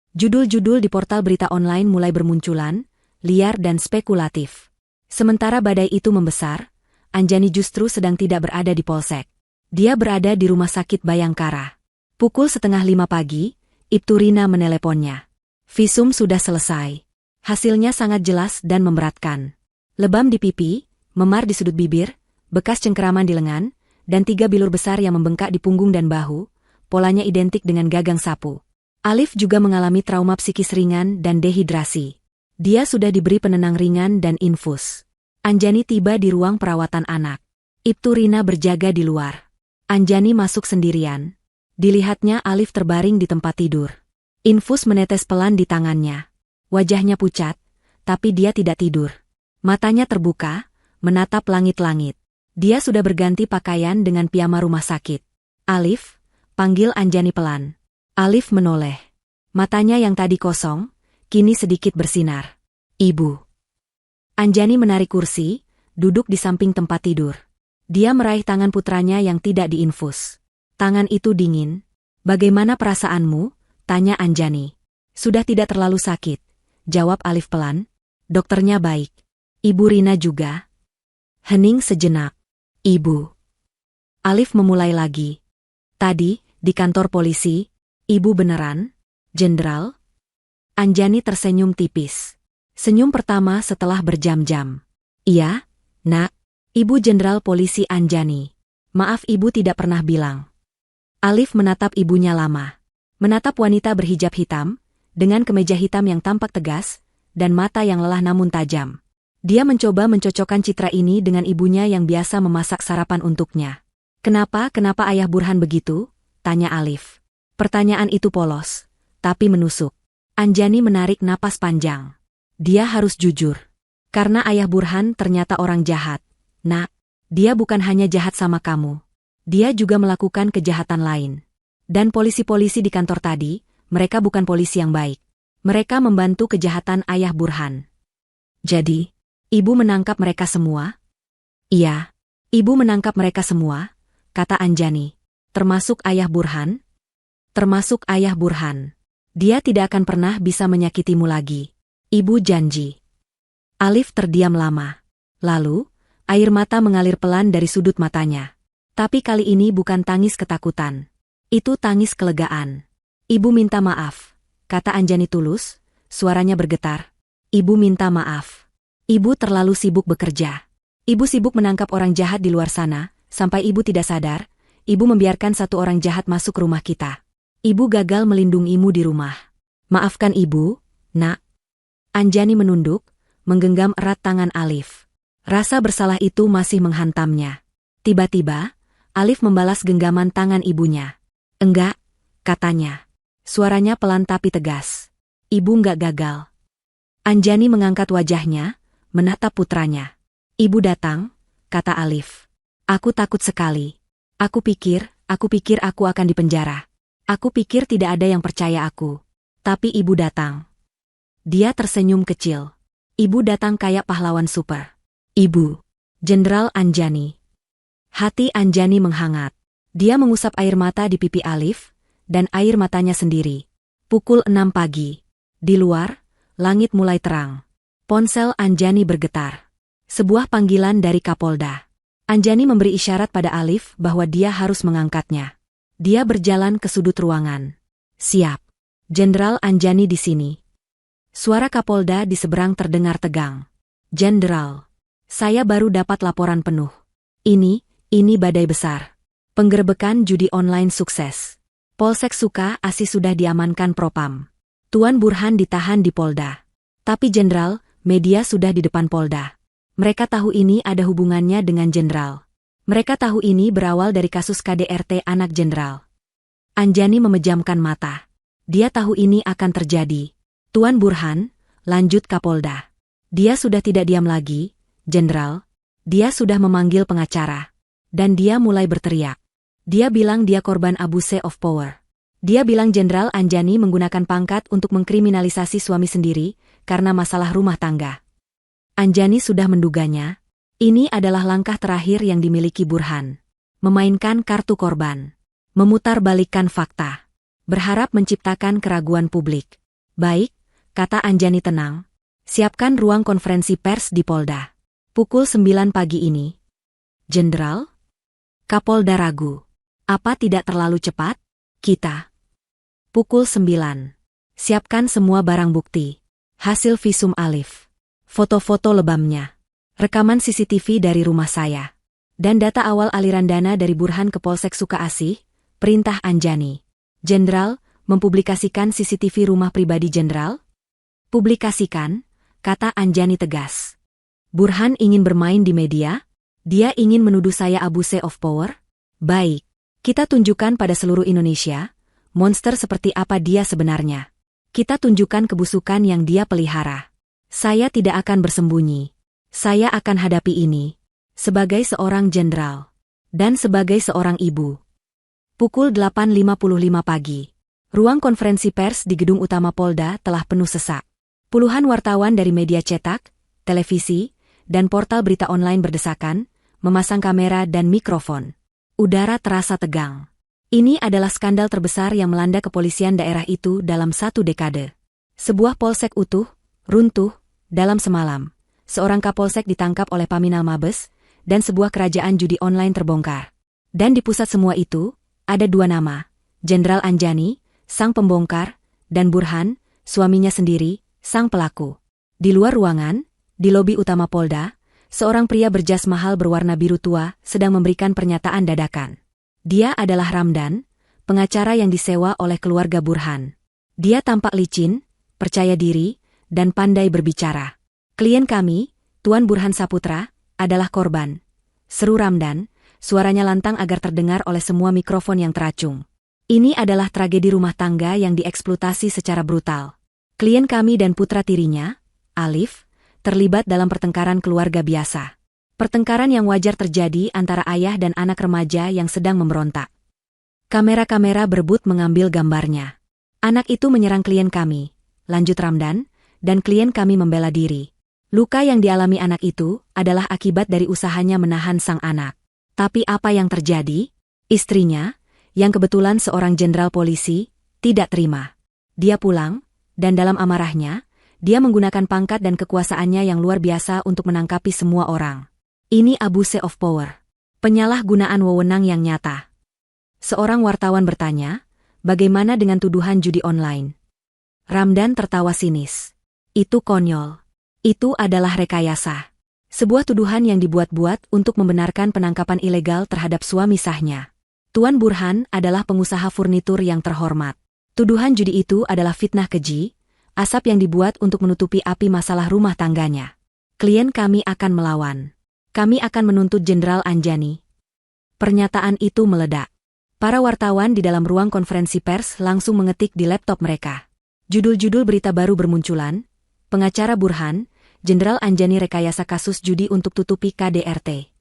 Judul-judul di portal berita online mulai bermunculan, liar dan spekulatif. Sementara badai itu membesar, Anjani justru sedang tidak berada di polsek. Dia berada di rumah sakit Bayangkara. Pukul 4:30 pagi, Ibtu Rina meneleponnya. Visum sudah selesai. Hasilnya sangat jelas dan memberatkan. Lebam di pipi, memar di sudut bibir, bekas cengkeraman di lengan, dan 3 bilur besar yang membengkak di punggung dan bahu, polanya identik dengan gagang sapu. Alif juga mengalami trauma psikis ringan dan dehidrasi. Dia sudah diberi penenang ringan dan infus. Anjani tiba di ruang perawatan anak. Ibtu Rina berjaga di luar. Anjani masuk sendirian. Dilihatnya Alif terbaring di tempat tidur. Infus menetes pelan di tangannya. Wajahnya pucat, tapi dia tidak tidur. Matanya terbuka, menatap langit-langit. Dia sudah berganti pakaian dengan piyama rumah sakit. Alif, panggil Anjani pelan. Alif menoleh. Matanya yang tadi kosong, kini sedikit bersinar. Ibu. Anjani menarik kursi, duduk di samping tempat tidur. Dia meraih tangan putranya yang tidak diinfus. Tangan itu dingin. Bagaimana perasaanmu? Tanya Anjani. Sudah tidak terlalu sakit, jawab Alif pelan. Dokternya baik. Ibu Rina juga. Hening sejenak. Ibu. Alif memulai lagi. Tadi, di kantor polisi, Ibu beneran? Jenderal? Anjani tersenyum tipis. Senyum pertama setelah berjam-jam. Iya, Nak. Ibu Jenderal Polisi Anjani. Maaf ibu tidak pernah bilang. Alif menatap ibunya lama. Menatap wanita berhijab hitam, dengan kemeja hitam yang tampak tegas, dan mata yang lelah namun tajam. Dia mencoba mencocokkan citra ini dengan ibunya yang biasa memasak sarapan untuknya. Kenapa ayah Burhan begitu? Tanya Alif. Pertanyaan itu polos, tapi menusuk. Anjani menarik napas panjang. Dia harus jujur. Karena ayah Burhan ternyata orang jahat. Nak, dia bukan hanya jahat sama kamu. Dia juga melakukan kejahatan lain. Dan polisi-polisi di kantor tadi, mereka bukan polisi yang baik. Mereka membantu kejahatan ayah Burhan. Jadi, ibu menangkap mereka semua? Iya, ibu menangkap mereka semua, kata Anjani. Termasuk ayah Burhan? Termasuk ayah Burhan. Dia tidak akan pernah bisa menyakitimu lagi. Ibu janji. Alif terdiam lama. Lalu, air mata mengalir pelan dari sudut matanya. Tapi kali ini bukan tangis ketakutan. Itu tangis kelegaan. Ibu minta maaf, kata Anjani tulus, suaranya bergetar. Ibu minta maaf. Ibu terlalu sibuk bekerja. Ibu sibuk menangkap orang jahat di luar sana, sampai ibu tidak sadar, ibu membiarkan satu orang jahat masuk rumah kita. Ibu gagal melindungimu di rumah. Maafkan ibu, Nak. Anjani menunduk, menggenggam erat tangan Alif. Rasa bersalah itu masih menghantamnya. Tiba-tiba, Alif membalas genggaman tangan ibunya. Enggak, katanya. Suaranya pelan tapi tegas. Ibu nggak gagal. Anjani mengangkat wajahnya, menatap putranya. Ibu datang, kata Alif. Aku takut sekali. Aku pikir aku akan dipenjara. Aku pikir tidak ada yang percaya aku. Tapi ibu datang. Dia tersenyum kecil. Ibu datang kayak pahlawan super. Ibu. Jenderal Anjani. Hati Anjani menghangat. Dia mengusap air mata di pipi Alif, dan air matanya sendiri. Pukul 6 pagi. Di luar, langit mulai terang. Ponsel Anjani bergetar. Sebuah panggilan dari Kapolda. Anjani memberi isyarat pada Alif bahwa dia harus mengangkatnya. Dia berjalan ke sudut ruangan. Siap. Jenderal Anjani di sini. Suara Kapolda di seberang terdengar tegang. Jenderal. Saya baru dapat laporan penuh. Ini badai besar. Penggerbekan judi online sukses. Polsek Suka Asih sudah diamankan Propam. Tuan Burhan ditahan di Polda. Tapi Jenderal, media sudah di depan Polda. Mereka tahu ini ada hubungannya dengan Jenderal. Mereka tahu ini berawal dari kasus KDRT anak Jenderal. Anjani memejamkan mata. Dia tahu ini akan terjadi. Tuan Burhan, lanjut Kapolda. Dia sudah tidak diam lagi, Jenderal. Dia sudah memanggil pengacara. Dan dia mulai berteriak. Dia bilang dia korban abuse of power. Dia bilang Jenderal Anjani menggunakan pangkat untuk mengkriminalisasi suami sendiri karena masalah rumah tangga. Anjani sudah menduganya. Ini adalah langkah terakhir yang dimiliki Burhan. Memainkan kartu korban. Memutarbalikkan fakta. Berharap menciptakan keraguan publik. Baik, kata Anjani tenang. Siapkan ruang konferensi pers di Polda. Pukul 9 pagi ini. Jenderal? Kapolda ragu. Apa tidak terlalu cepat? Kita. Pukul 9. Siapkan semua barang bukti. Hasil visum Alif. Foto-foto lebamnya. Rekaman CCTV dari rumah saya. Dan data awal aliran dana dari Burhan ke Polsek Suka Asih, perintah Anjani. Jenderal, mempublikasikan CCTV rumah pribadi Jenderal? Publikasikan, kata Anjani tegas. Burhan ingin bermain di media? Dia ingin menuduh saya abuse of power? Baik, kita tunjukkan pada seluruh Indonesia, monster seperti apa dia sebenarnya. Kita tunjukkan kebusukan yang dia pelihara. Saya tidak akan bersembunyi. Saya akan hadapi ini. Sebagai seorang jenderal. Dan sebagai seorang ibu. Pukul 8.55 pagi. Ruang konferensi pers di gedung utama Polda telah penuh sesak. Puluhan wartawan dari media cetak, televisi, dan portal berita online berdesakan, memasang kamera dan mikrofon. Udara terasa tegang. Ini adalah skandal terbesar yang melanda kepolisian daerah itu dalam 1 dekade. Sebuah polsek utuh, runtuh, dalam semalam. Seorang kapolsek ditangkap oleh Paminal Mabes, dan sebuah kerajaan judi online terbongkar. Dan di pusat semua itu, ada 2 nama, Jenderal Anjani, sang pembongkar, dan Burhan, suaminya sendiri, sang pelaku. Di luar ruangan, di lobi utama Polda, seorang pria berjas mahal berwarna biru tua sedang memberikan pernyataan dadakan. Dia adalah Ramdan, pengacara yang disewa oleh keluarga Burhan. Dia tampak licin, percaya diri, dan pandai berbicara. Klien kami, Tuan Burhan Saputra, adalah korban. Seru Ramdan, suaranya lantang agar terdengar oleh semua mikrofon yang teracung. Ini adalah tragedi rumah tangga yang dieksploitasi secara brutal. Klien kami dan putra tirinya, Alif, terlibat dalam pertengkaran keluarga biasa. Pertengkaran yang wajar terjadi antara ayah dan anak remaja yang sedang memberontak. Kamera-kamera berebut mengambil gambarnya. Anak itu menyerang klien kami, lanjut Ramdan, dan klien kami membela diri. Luka yang dialami anak itu adalah akibat dari usahanya menahan sang anak. Tapi apa yang terjadi? Istrinya, yang kebetulan seorang jenderal polisi, tidak terima. Dia pulang, dan dalam amarahnya, dia menggunakan pangkat dan kekuasaannya yang luar biasa untuk menangkapi semua orang. Ini abuse of power. Penyalahgunaan wewenang yang nyata. Seorang wartawan bertanya, bagaimana dengan tuduhan judi online? Ramdan tertawa sinis. Itu konyol. Itu adalah rekayasa. Sebuah tuduhan yang dibuat-buat untuk membenarkan penangkapan ilegal terhadap suami sahnya. Tuan Burhan adalah pengusaha furnitur yang terhormat. Tuduhan judi itu adalah fitnah keji, asap yang dibuat untuk menutupi api masalah rumah tangganya. Klien kami akan melawan. Kami akan menuntut Jenderal Anjani. Pernyataan itu meledak. Para wartawan di dalam ruang konferensi pers langsung mengetik di laptop mereka. Judul-judul berita baru bermunculan, pengacara Burhan, Jenderal Anjani rekayasa kasus judi untuk tutupi KDRT.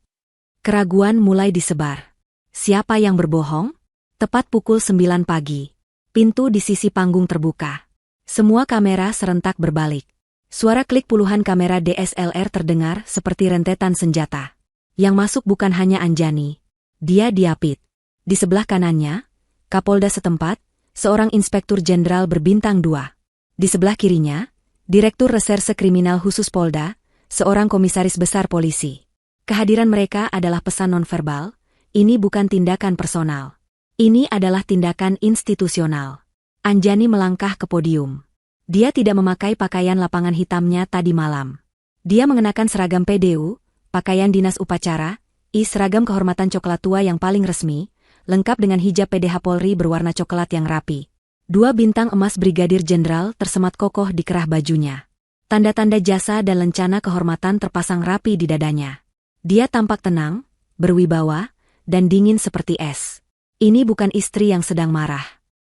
Keraguan mulai disebar. Siapa yang berbohong? Tepat pukul 9 pagi. Pintu di sisi panggung terbuka. Semua kamera serentak berbalik. Suara klik puluhan kamera DSLR terdengar seperti rentetan senjata. Yang masuk bukan hanya Anjani. Dia diapit. Di sebelah kanannya, Kapolda setempat, seorang inspektur jenderal berbintang 2. Di sebelah kirinya, Direktur Reserse Kriminal Khusus Polda, seorang komisaris besar polisi. Kehadiran mereka adalah pesan nonverbal, ini bukan tindakan personal. Ini adalah tindakan institusional. Anjani melangkah ke podium. Dia tidak memakai pakaian lapangan hitamnya tadi malam. Dia mengenakan seragam PDU, pakaian dinas upacara, seragam kehormatan coklat tua yang paling resmi, lengkap dengan hijab PDH Polri berwarna coklat yang rapi. 2 bintang emas Brigadir Jenderal tersemat kokoh di kerah bajunya. Tanda-tanda jasa dan lencana kehormatan terpasang rapi di dadanya. Dia tampak tenang, berwibawa, dan dingin seperti es. Ini bukan istri yang sedang marah.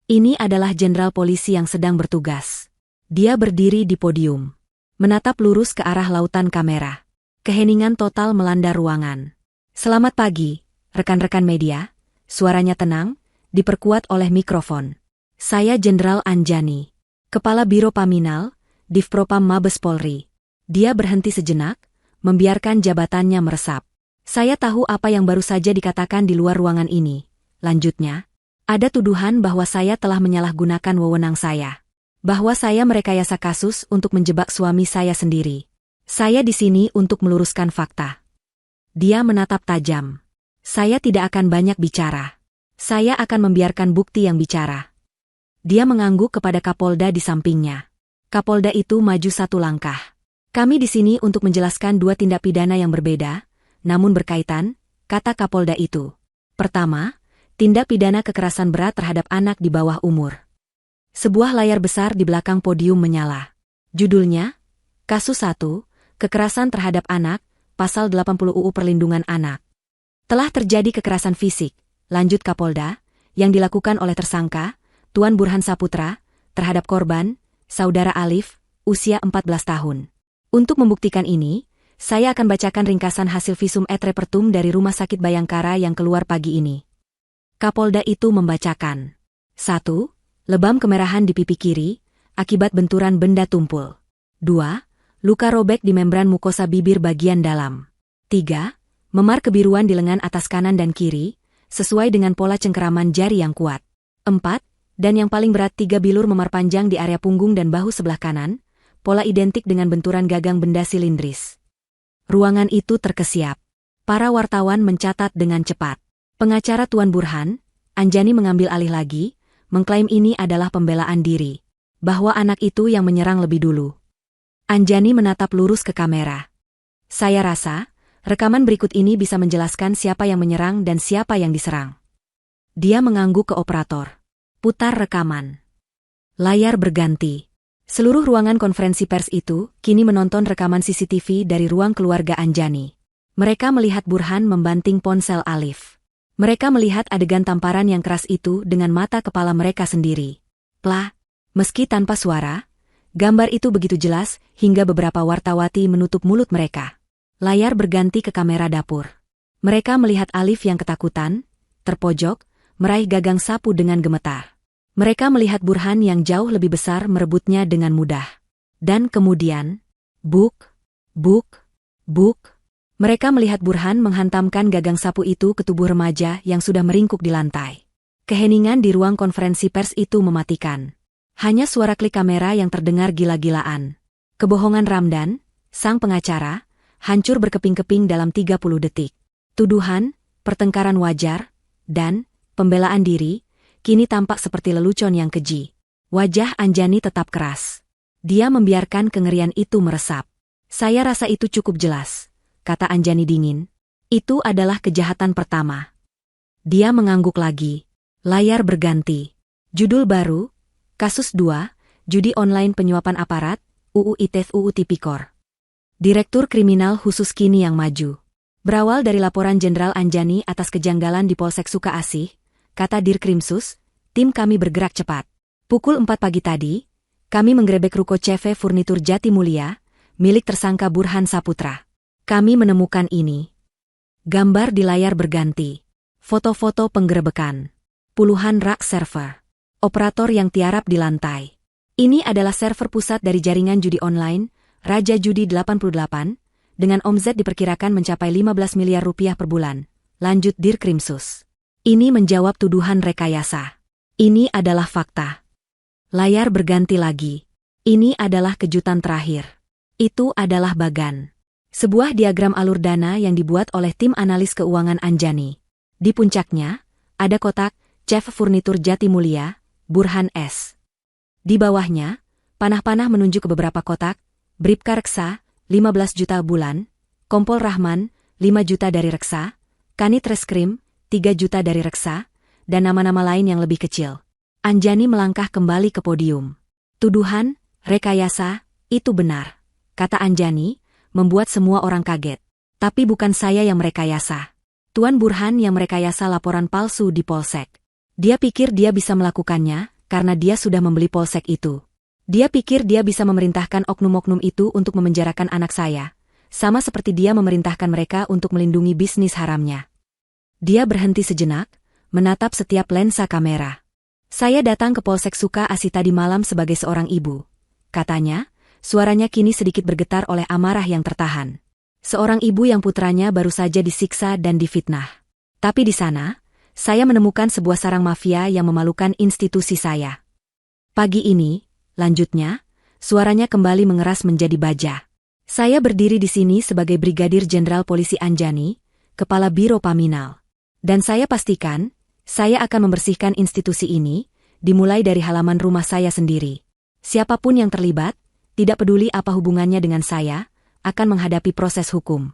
Ini adalah jenderal polisi yang sedang bertugas. Dia berdiri di podium, menatap lurus ke arah lautan kamera. Keheningan total melanda ruangan. Selamat pagi, rekan-rekan media. Suaranya tenang, diperkuat oleh mikrofon. Saya Jenderal Anjani, Kepala Biro Paminal, Divpropam Mabes Polri. Dia berhenti sejenak, membiarkan jabatannya meresap. Saya tahu apa yang baru saja dikatakan di luar ruangan ini. Lanjutnya, ada tuduhan bahwa saya telah menyalahgunakan wewenang saya. Bahwa saya merekayasa kasus untuk menjebak suami saya sendiri. Saya di sini untuk meluruskan fakta. Dia menatap tajam. Saya tidak akan banyak bicara. Saya akan membiarkan bukti yang bicara. Dia mengangguk kepada Kapolda di sampingnya. Kapolda itu maju 1 langkah. Kami di sini untuk menjelaskan 2 tindak pidana yang berbeda, namun berkaitan, kata Kapolda itu. Pertama, tindak pidana kekerasan berat terhadap anak di bawah umur. Sebuah layar besar di belakang podium menyala. Judulnya, Kasus 1, Kekerasan terhadap anak, Pasal 80 UU Perlindungan Anak. Telah terjadi kekerasan fisik, lanjut Kapolda, yang dilakukan oleh tersangka, Tuan Burhan Saputra, terhadap korban, Saudara Alif, usia 14 tahun. Untuk membuktikan ini, saya akan bacakan ringkasan hasil visum et repertum dari Rumah Sakit Bayangkara yang keluar pagi ini. Kapolda itu membacakan. 1. Lebam kemerahan di pipi kiri, akibat benturan benda tumpul. 2. Luka robek di membran mukosa bibir bagian dalam. 3. Memar kebiruan di lengan atas kanan dan kiri, sesuai dengan pola cengkeraman jari yang kuat. 4. Dan yang paling berat 3 bilur memar panjang di area punggung dan bahu sebelah kanan, pola identik dengan benturan gagang benda silindris. Ruangan itu terkesiap. Para wartawan mencatat dengan cepat. Pengacara Tuan Burhan, Anjani mengambil alih lagi, mengklaim ini adalah pembelaan diri. Bahwa anak itu yang menyerang lebih dulu. Anjani menatap lurus ke kamera. Saya rasa, rekaman berikut ini bisa menjelaskan siapa yang menyerang dan siapa yang diserang. Dia mengangguk ke operator. Putar rekaman. Layar berganti. Seluruh ruangan konferensi pers itu kini menonton rekaman CCTV dari ruang keluarga Anjani. Mereka melihat Burhan membanting ponsel Alif. Mereka melihat adegan tamparan yang keras itu dengan mata kepala mereka sendiri. Plah, meski tanpa suara, gambar itu begitu jelas hingga beberapa wartawati menutup mulut mereka. Layar berganti ke kamera dapur. Mereka melihat Alif yang ketakutan, terpojok, meraih gagang sapu dengan gemetar. Mereka melihat Burhan yang jauh lebih besar merebutnya dengan mudah. Dan kemudian, buk. Mereka melihat Burhan menghantamkan gagang sapu itu ke tubuh remaja yang sudah meringkuk di lantai. Keheningan di ruang konferensi pers itu mematikan. Hanya suara klik kamera yang terdengar gila-gilaan. Kebohongan Ramdan, sang pengacara, hancur berkeping-keping dalam 30 detik. Tuduhan, pertengkaran wajar, dan pembelaan diri, kini tampak seperti lelucon yang keji. Wajah Anjani tetap keras. Dia membiarkan kengerian itu meresap. Saya rasa itu cukup jelas, kata Anjani dingin. Itu adalah kejahatan pertama. Dia mengangguk lagi. Layar berganti. Judul baru, Kasus 2, Judi Online Penyuapan Aparat, UU ITE UU Tipikor. Direktur Kriminal Khusus kini yang maju. Berawal dari laporan Jenderal Anjani atas kejanggalan di Polsek Suka Asih, kata Dirkrimsus, tim kami bergerak cepat. Pukul 4 pagi tadi, kami menggerebek ruko CV Furnitur Jatimulya, milik tersangka Burhan Saputra. Kami menemukan ini. Gambar di layar berganti. Foto-foto penggerebekan. Puluhan rak server. Operator yang tiarap di lantai. Ini adalah server pusat dari jaringan judi online, Raja Judi 88, dengan omzet diperkirakan mencapai 15 miliar rupiah per bulan. Lanjut Dirkrimsus. Ini menjawab tuduhan rekayasa. Ini adalah fakta. Layar berganti lagi. Ini adalah kejutan terakhir. Itu adalah Bagan. Sebuah diagram alur dana yang dibuat oleh tim analis keuangan Anjani. Di puncaknya, ada kotak, CV Furnitur Jatimulya, Burhan S. Di bawahnya, panah-panah menunjuk ke beberapa kotak, Bribka Reksa, 15 juta bulan, Kompol Rahman, 5 juta dari Reksa, Kanit Reskrim, 3 juta dari Reksa, dan nama-nama lain yang lebih kecil. Anjani melangkah kembali ke podium. Tuduhan, rekayasa, itu benar, kata Anjani, membuat semua orang kaget. Tapi bukan saya yang merekayasa. Tuan Burhan yang merekayasa laporan palsu di Polsek. Dia pikir dia bisa melakukannya, karena dia sudah membeli Polsek itu. Dia pikir dia bisa memerintahkan oknum-oknum itu untuk memenjarakan anak saya, sama seperti dia memerintahkan mereka untuk melindungi bisnis haramnya. Dia berhenti sejenak, menatap setiap lensa kamera. Saya datang ke Polsek Suka Asi tadi malam sebagai seorang ibu. Katanya, suaranya kini sedikit bergetar oleh amarah yang tertahan. Seorang ibu yang putranya baru saja disiksa dan difitnah. Tapi di sana, saya menemukan sebuah sarang mafia yang memalukan institusi saya. Pagi ini, lanjutnya, suaranya kembali mengeras menjadi baja. Saya berdiri di sini sebagai Brigadir Jenderal Polisi Anjani, Kepala Biro Paminal. Dan saya pastikan, saya akan membersihkan institusi ini, dimulai dari halaman rumah saya sendiri. Siapapun yang terlibat, tidak peduli apa hubungannya dengan saya, akan menghadapi proses hukum.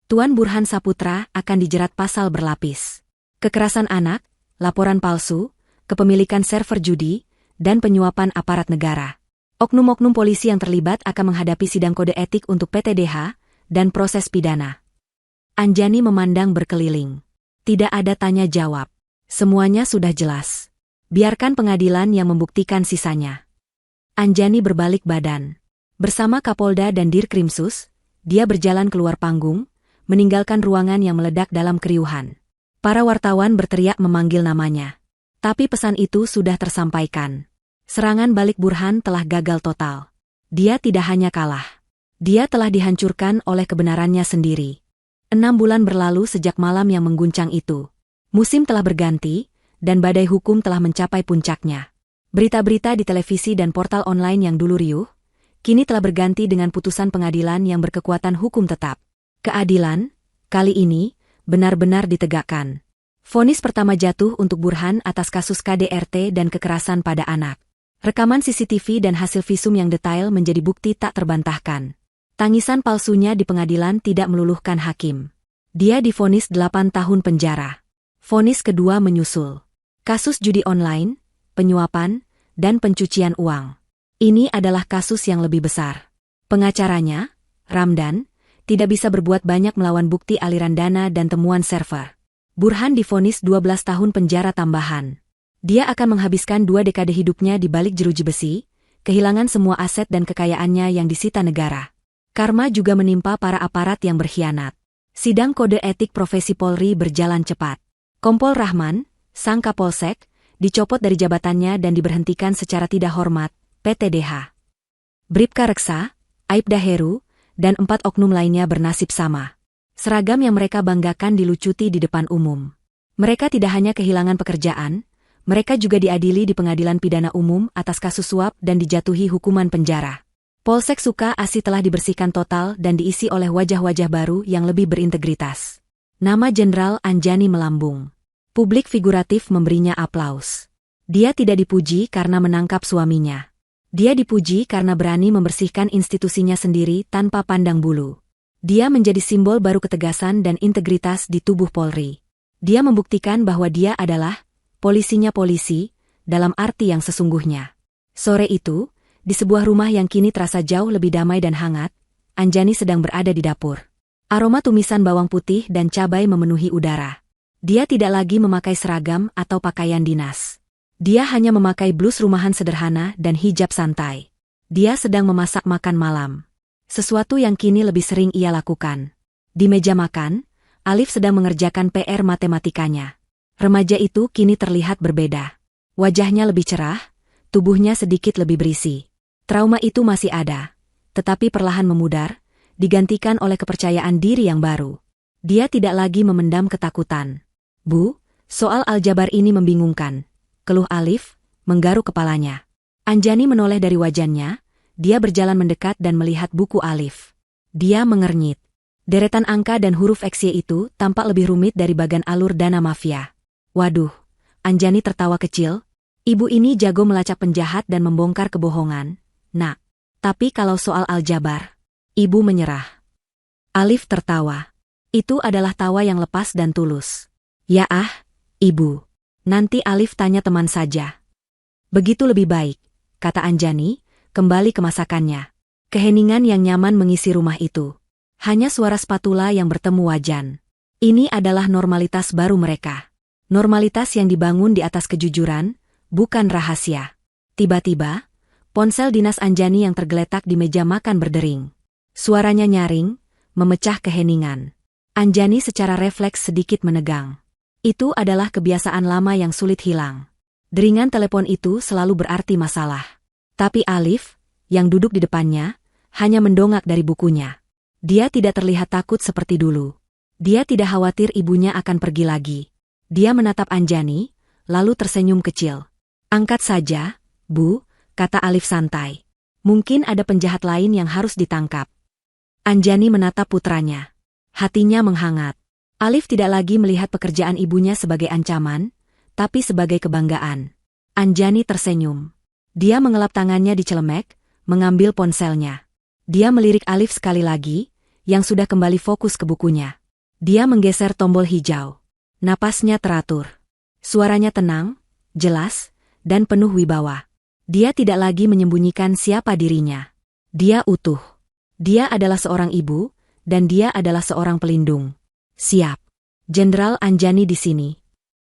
Tuan Burhan Saputra akan dijerat pasal berlapis. Kekerasan anak, laporan palsu, kepemilikan server judi, dan penyuapan aparat negara. Oknum-oknum polisi yang terlibat akan menghadapi sidang kode etik untuk PTDH dan proses pidana. Anjani memandang berkeliling. Tidak ada tanya jawab. Semuanya sudah jelas. Biarkan pengadilan yang membuktikan sisanya. Anjani berbalik badan. Bersama Kapolda dan Dirkrimsus, dia berjalan keluar panggung, meninggalkan ruangan yang meledak dalam keriuhan. Para wartawan berteriak memanggil namanya. Tapi pesan itu sudah tersampaikan. Serangan balik Burhan telah gagal total. Dia tidak hanya kalah. Dia telah dihancurkan oleh kebenarannya sendiri. 6 bulan berlalu sejak malam yang mengguncang itu. Musim telah berganti, dan badai hukum telah mencapai puncaknya. Berita-berita di televisi dan portal online yang dulu riuh, kini telah berganti dengan putusan pengadilan yang berkekuatan hukum tetap. Keadilan, kali ini, benar-benar ditegakkan. Vonis pertama jatuh untuk Burhan atas kasus KDRT dan kekerasan pada anak. Rekaman CCTV dan hasil visum yang detail menjadi bukti tak terbantahkan. Tangisan palsunya di pengadilan tidak meluluhkan hakim. Dia divonis 8 tahun penjara. Vonis kedua menyusul. Kasus judi online, penyuapan, dan pencucian uang. Ini adalah kasus yang lebih besar. Pengacaranya, Ramdan, tidak bisa berbuat banyak melawan bukti aliran dana dan temuan server. Burhan divonis 12 tahun penjara tambahan. Dia akan menghabiskan 2 dekade hidupnya di balik jeruji besi, kehilangan semua aset dan kekayaannya yang disita negara. Karma juga menimpa para aparat yang berkhianat. Sidang kode etik profesi Polri berjalan cepat. Kompol Rahman, sang Kapolsek, dicopot dari jabatannya dan diberhentikan secara tidak hormat, PTDH. Bribka Reksa, Aibda Heru, dan 4 oknum lainnya bernasib sama. Seragam yang mereka banggakan dilucuti di depan umum. Mereka tidak hanya kehilangan pekerjaan, mereka juga diadili di pengadilan pidana umum atas kasus suap dan dijatuhi hukuman penjara. Polsek Suka Asi telah dibersihkan total dan diisi oleh wajah-wajah baru yang lebih berintegritas. Nama Jenderal Anjani melambung. Publik figuratif memberinya aplaus. Dia tidak dipuji karena menangkap suaminya. Dia dipuji karena berani membersihkan institusinya sendiri tanpa pandang bulu. Dia menjadi simbol baru ketegasan dan integritas di tubuh Polri. Dia membuktikan bahwa dia adalah polisinya polisi, dalam arti yang sesungguhnya. Sore itu, di sebuah rumah yang kini terasa jauh lebih damai dan hangat, Anjani sedang berada di dapur. Aroma tumisan bawang putih dan cabai memenuhi udara. Dia tidak lagi memakai seragam atau pakaian dinas. Dia hanya memakai blus rumahan sederhana dan hijab santai. Dia sedang memasak makan malam. Sesuatu yang kini lebih sering ia lakukan. Di meja makan, Alif sedang mengerjakan PR matematikanya. Remaja itu kini terlihat berbeda. Wajahnya lebih cerah, tubuhnya sedikit lebih berisi. Trauma itu masih ada, tetapi perlahan memudar, digantikan oleh kepercayaan diri yang baru. Dia tidak lagi memendam ketakutan. "Bu, soal aljabar ini membingungkan," keluh Alif, menggaruk kepalanya. Anjani menoleh dari wajannya, dia berjalan mendekat dan melihat buku Alif. Dia mengernyit. Deretan angka dan huruf XY itu tampak lebih rumit dari bagan alur dana mafia. "Waduh," Anjani tertawa kecil. "Ibu ini jago melacak penjahat dan membongkar kebohongan, Nak. Tapi kalau soal aljabar, ibu menyerah." Alif tertawa. Itu adalah tawa yang lepas dan tulus. "Ya ibu. Nanti Alif tanya teman saja." "Begitu lebih baik," kata Anjani, kembali ke masakannya. Keheningan yang nyaman mengisi rumah itu. Hanya suara spatula yang bertemu wajan. Ini adalah normalitas baru mereka. Normalitas yang dibangun di atas kejujuran, bukan rahasia. Tiba-tiba, ponsel dinas Anjani yang tergeletak di meja makan berdering. Suaranya nyaring, memecah keheningan. Anjani secara refleks sedikit menegang. Itu adalah kebiasaan lama yang sulit hilang. Deringan telepon itu selalu berarti masalah. Tapi Alif, yang duduk di depannya, hanya mendongak dari bukunya. Dia tidak terlihat takut seperti dulu. Dia tidak khawatir ibunya akan pergi lagi. Dia menatap Anjani, lalu tersenyum kecil. "Angkat saja, Bu," kata Alif santai. "Mungkin ada penjahat lain yang harus ditangkap." Anjani menatap putranya. Hatinya menghangat. Alif tidak lagi melihat pekerjaan ibunya sebagai ancaman, tapi sebagai kebanggaan. Anjani tersenyum. Dia mengelap tangannya di celemek, mengambil ponselnya. Dia melirik Alif sekali lagi, yang sudah kembali fokus ke bukunya. Dia menggeser tombol hijau. Napasnya teratur. Suaranya tenang, jelas, dan penuh wibawa. Dia tidak lagi menyembunyikan siapa dirinya. Dia utuh. Dia adalah seorang ibu, dan dia adalah seorang pelindung. "Siap. Jenderal Anjani di sini,"